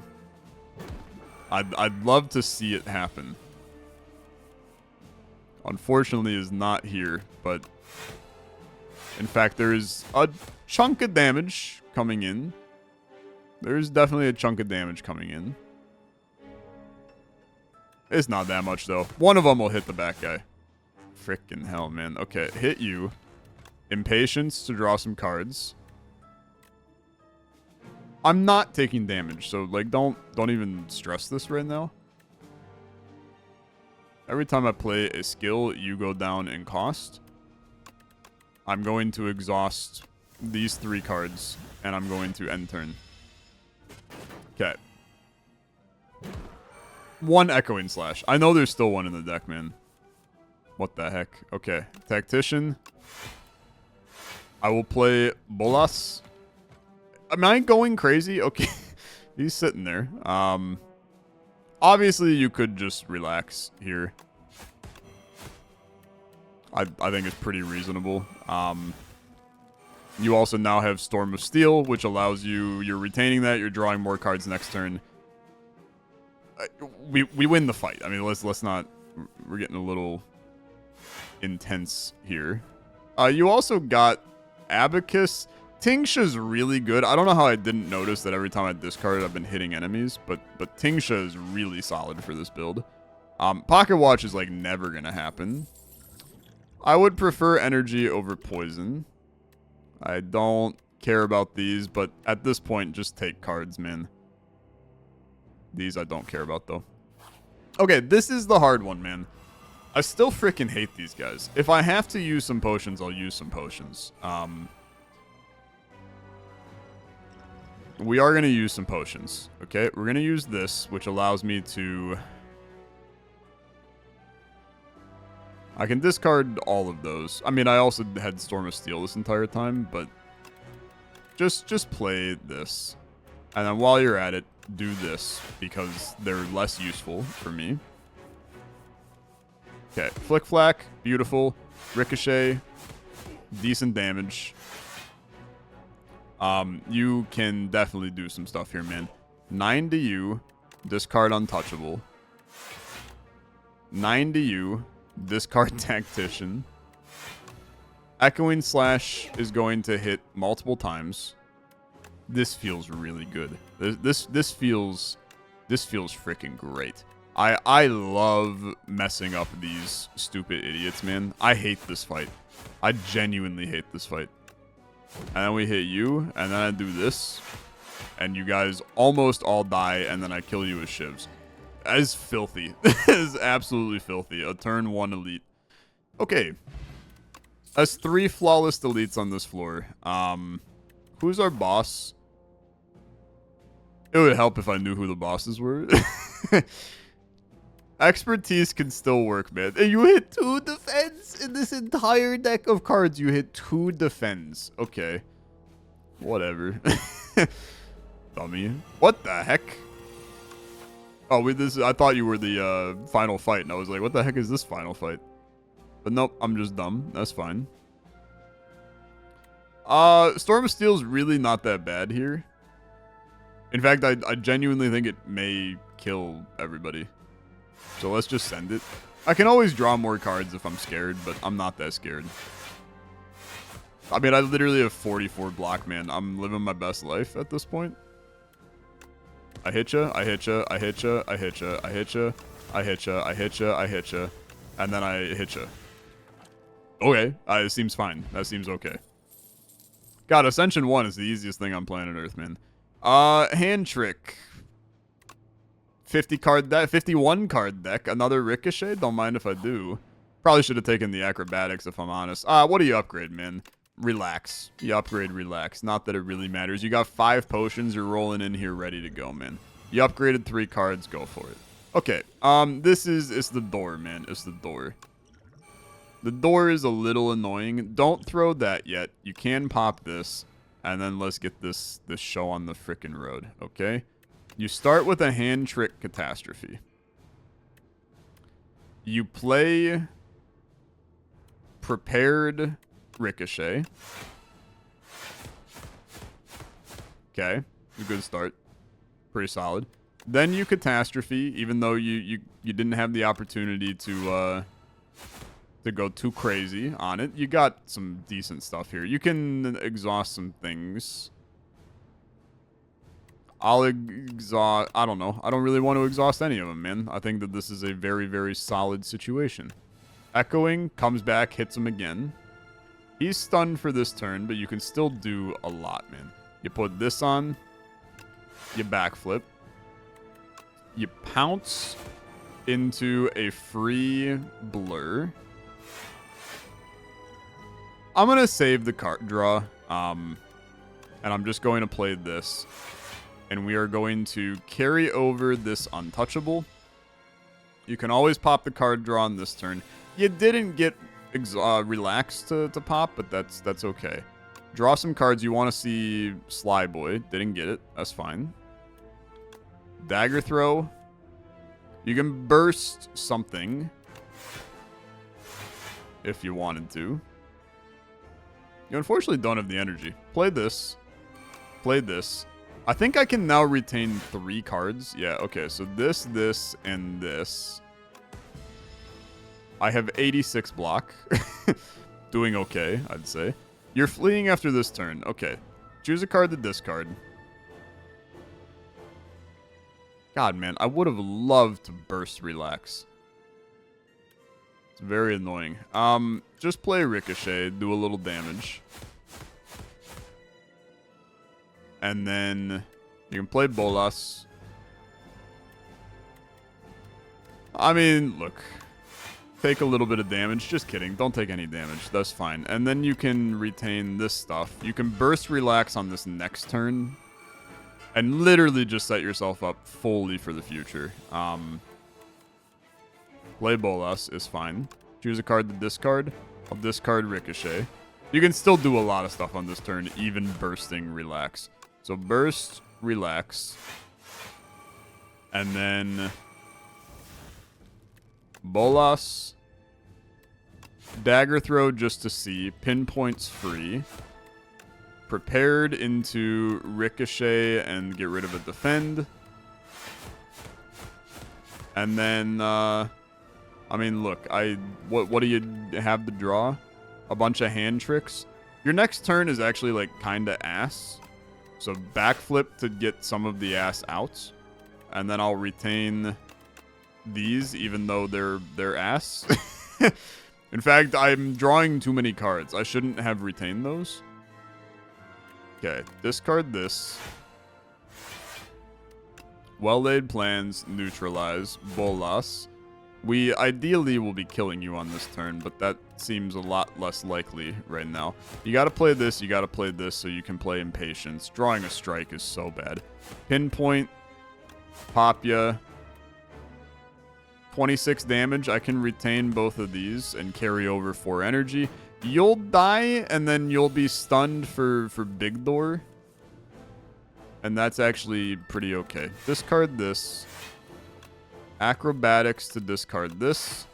Speaker 1: I'd love to see it happen. Unfortunately, is not here, but in fact, there is a chunk of damage coming in. There's definitely a chunk of damage coming in. It's not that much, though. One of them will hit the back guy. Frickin' hell, man. Okay, hit you. Impatience to draw some cards. I'm not taking damage, so, like, don't even stress this right now. Every time I play a skill, you go down in cost. I'm going to exhaust these 3 cards, and I'm going to end turn. Okay. 1 Echoing Slash. I know there's still one in the deck, man. What the heck? Okay. Tactician. I will play Bolas. Am I going crazy? Okay. He's sitting there. Obviously, you could just relax here. I think it's pretty reasonable. You also now have Storm of Steel, which allows you... You're retaining that. You're drawing more cards next turn. We win the fight. I mean, let's not... We're getting a little intense here. You also got Abacus. Tingsha's really good. I don't know how I didn't notice that every time I discarded, I've been hitting enemies, but Tingsha is really solid for this build. Pocket Watch is, like, never going to happen. I would prefer energy over poison. I don't care about these, but at this point, just take cards, man. These I don't care about, though. Okay, this is the hard one, man. I still freaking hate these guys. If I have to use some potions, I'll use some potions. We are going to use some potions, okay? We're going to use this, which allows me to... I can discard all of those. I mean, I also had Storm of Steel this entire time, but just play this. And then while you're at it, do this, because they're less useful for me. Okay, Flick Flack, beautiful. Ricochet, decent damage. You can definitely do some stuff here, man. 9 to you, discard Untouchable. 9 to you, discard Tactician. Echoing Slash is going to hit multiple times. This feels really good. This feels freaking great. I love messing up these stupid idiots, man. I hate this fight. I genuinely hate this fight. And then we hit you, and then I do this, and you guys almost all die, and then I kill you with shivs. That is filthy. That is absolutely filthy. A turn 1 elite. Okay. That's 3 flawless deletes on this floor. Who's our boss? It would help if I knew who the bosses were. Expertise can still work, man. And you hit 2 defense in this entire deck of cards. You hit 2 defense. Okay. Whatever. Dummy. What the heck? Oh, I thought you were the final fight, and I was like, what the heck is this final fight? But nope, I'm just dumb. That's fine. Storm of Steel's really not that bad here. In fact, I genuinely think it may kill everybody. So let's just send it. I can always draw more cards if I'm scared, but I'm not that scared. I mean, I literally have 44 block, man. I'm living my best life at this point. I hit ya, I hit ya, I hit ya, I hit ya, I hit ya, I hit ya, I hit ya, I hit ya, and then I hit ya. Okay, it seems fine. That seems okay. God, Ascension 1 is the easiest thing on planet Earth, man. Hand trick. 50 card deck, 51 card deck. Another Ricochet. Don't mind if I do. Probably should have taken the acrobatics if I'm honest. What do you upgrade, man? Relax. You upgrade relax. Not that it really matters. You got 5 potions. You're rolling in here ready to go, man. You upgraded 3 cards. Go for it. Okay. It's the door, man. It's the door. The door is a little annoying. Don't throw that yet. You can pop this. And then let's get this show on the frickin' road. Okay? You start with a hand trick catastrophe. You play prepared Ricochet. Okay, a good start. Pretty solid. Then you catastrophe, even though you didn't have the opportunity to go too crazy on it. You got some decent stuff here. You can exhaust some things. I'll exhaust... I don't know. I don't really want to exhaust any of them, man. I think that this is a very, very solid situation. Echoing, comes back, hits him again. He's stunned for this turn, but you can still do a lot, man. You put this on. You backflip. You pounce into a free blur. I'm going to save the card draw. And I'm just going to play this. And we are going to carry over this Untouchable. You can always pop the card draw on this turn. You didn't get relaxed to pop, but that's okay. Draw some cards. You want to see Sly Boy. Didn't get it. That's fine. Dagger Throw. You can burst something if you wanted to. You unfortunately don't have the energy. Play this. Play this. I think I can now retain 3 cards. Yeah, okay. So this, and this. I have 86 block. Doing okay, I'd say. You're fleeing after this turn. Okay. Choose a card to discard. God, man. I would have loved to burst relax. It's very annoying. Just play Ricochet. Do a little damage. And then you can play Bolas. I mean, look. Take a little bit of damage. Just kidding. Don't take any damage. That's fine. And then you can retain this stuff. You can burst relax on this next turn. And literally just set yourself up fully for the future. Play Bolas is fine. Choose a card to discard. I'll discard Ricochet. You can still do a lot of stuff on this turn, even bursting relax. So burst, relax. And then Bolas. Dagger throw just to see. Pinpoints free. Prepared into ricochet and get rid of a defend. And then, I mean, look, what do you have to draw? A bunch of hand tricks. Your next turn is actually, like, kind of ass. So backflip to get some of the ass out. And then I'll retain these, even though they're ass. In fact, I'm drawing too many cards. I shouldn't have retained those. Okay, discard this. Well-laid plans, neutralize, bolas. We ideally will be killing you on this turn, but that seems a lot less likely right now. You gotta play this, so you can play Impatience. Drawing a strike is so bad. Pinpoint, pop ya. 26 damage. I can retain both of these and carry over 4 energy. You'll die, and then you'll be stunned for big door. And that's actually pretty okay. Discard this. Acrobatics to discard this.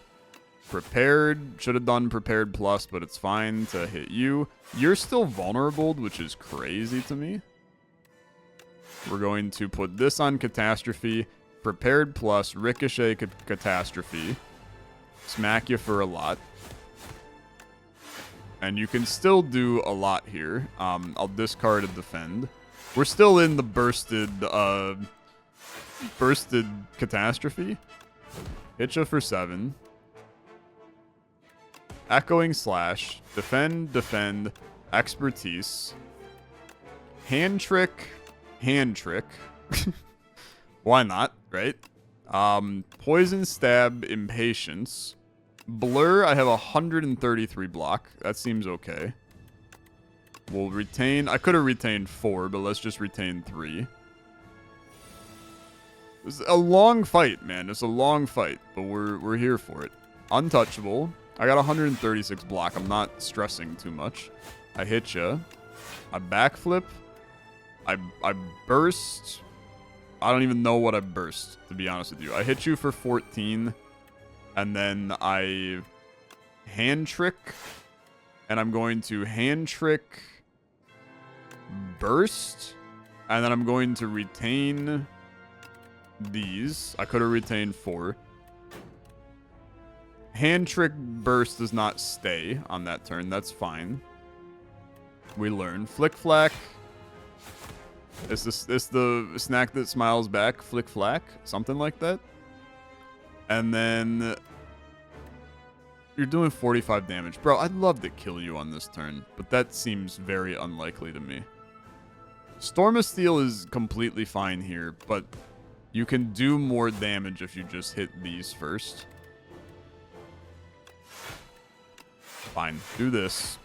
Speaker 1: Prepared. Should have done prepared plus, but it's fine to hit you. You're still vulnerable, which is crazy to me. We're going to put this on Catastrophe. Prepared plus, ricochet Catastrophe. Smack you for a lot. And you can still do a lot here. I'll discard a defend. We're still in the bursted Catastrophe. Hit you for 7. Echoing Slash. Defend, defend. Expertise. Hand trick. Hand trick. Why not, right? Poison Stab, Impatience. Blur, I have 133 block. That seems okay. We'll retain... I could have retained 4, but let's just retain 3. It's a long fight, man. It's a long fight, but we're here for it. Untouchable. I got 136 block. I'm not stressing too much. I hit ya. I backflip. I burst... I don't even know what I burst, to be honest with you. I hit you for 14, and then I hand trick, and I'm going to hand trick, burst, and then I'm going to retain these. I could have retained 4. Hand trick burst does not stay on that turn. That's fine. We learn. Flick flack. It's the snack that smiles back, flick flack, something like that. And then you're doing 45 damage. Bro, I'd love to kill you on this turn, but that seems very unlikely to me. Storm of Steel is completely fine here, but you can do more damage if you just hit these first. Fine, do this.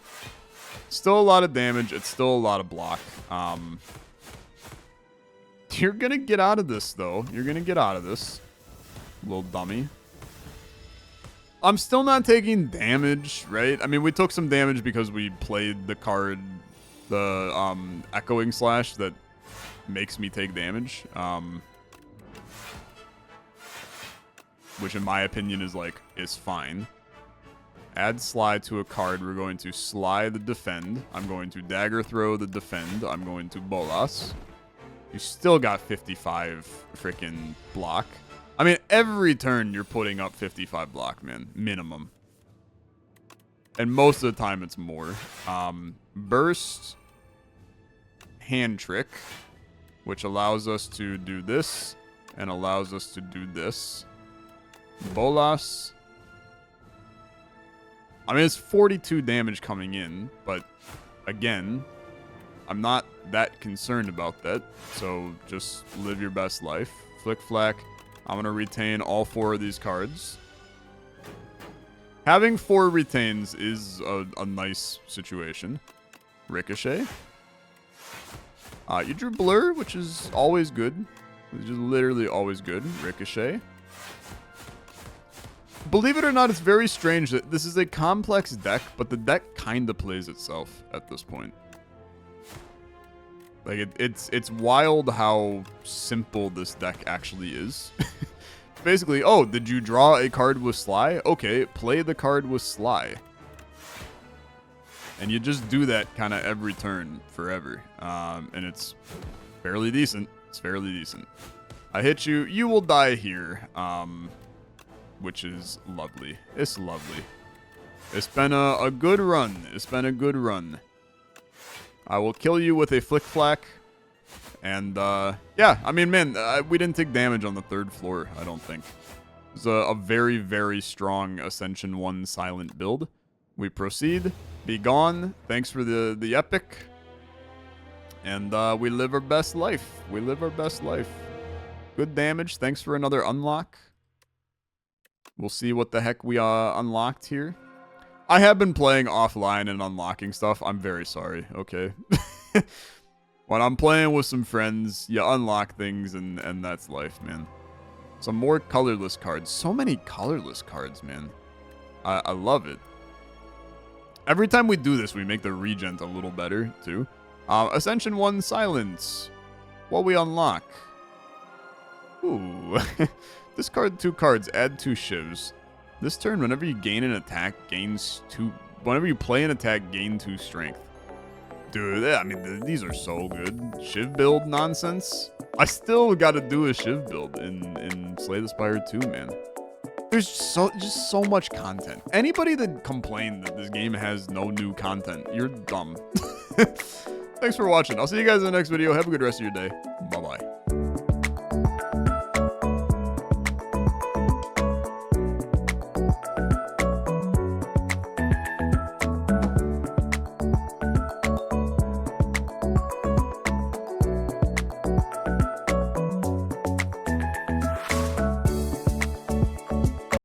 Speaker 1: Still a lot of damage, it's still a lot of block. You're gonna get out of this, though. You're gonna get out of this. Little dummy. I'm still not taking damage, right? I mean, we took some damage because we played the card, the Echoing Slash that makes me take damage. Which, in my opinion, is fine. Add Sly to a card. We're going to Sly the Defend. I'm going to Dagger Throw the Defend. I'm going to Bolas. You still got 55 freaking block. I mean, every turn you're putting up 55 block, man. Minimum. And most of the time it's more. Burst. Hand Trick. Which allows us to do this. And allows us to do this. Bolas. I mean, it's 42 damage coming in. But, again... I'm not that concerned about that, so just live your best life. Flick flack. I'm going to retain all 4 of these cards. Having 4 retains is a nice situation. Ricochet. You drew Blur, which is always good. Which is literally always good. Ricochet. Believe it or not, it's very strange that this is a complex deck, but the deck kind of plays itself at this point. Like, it's wild how simple this deck actually is. Basically, oh, did you draw a card with Sly? Okay, play the card with Sly. And you just do that kind of every turn forever. And it's fairly decent. It's fairly decent. I hit you, you will die here. Which is lovely. It's lovely. It's been a good run. It's been a good run. I will kill you with a Flick Flack. And, yeah, I mean, man, we didn't take damage on the 3rd floor, I don't think. It was a very, very strong Ascension 1 silent build. We proceed. Be gone. Thanks for the epic. And, we live our best life. We live our best life. Good damage. Thanks for another unlock. We'll see what the heck we, unlocked here. I have been playing offline and unlocking stuff. I'm very sorry, okay? When I'm playing with some friends, you unlock things, and that's life, man. Some more colorless cards. So many colorless cards, man. I love it. Every time we do this, we make the regent a little better, too. Ascension 1 Silence. What we unlock. Ooh. Discard 2 cards, add 2 shivs. This turn, whenever you gain an attack, gains 2... Whenever you play an attack, gain 2 strength. Dude, I mean, these are so good. Shiv build nonsense. I still gotta do a Shiv build in Slay the Spire II, man. There's just so much content. Anybody that complained that this game has no new content, you're dumb. Thanks for watching. I'll see you guys in the next video. Have a good rest of your day. Bye-bye.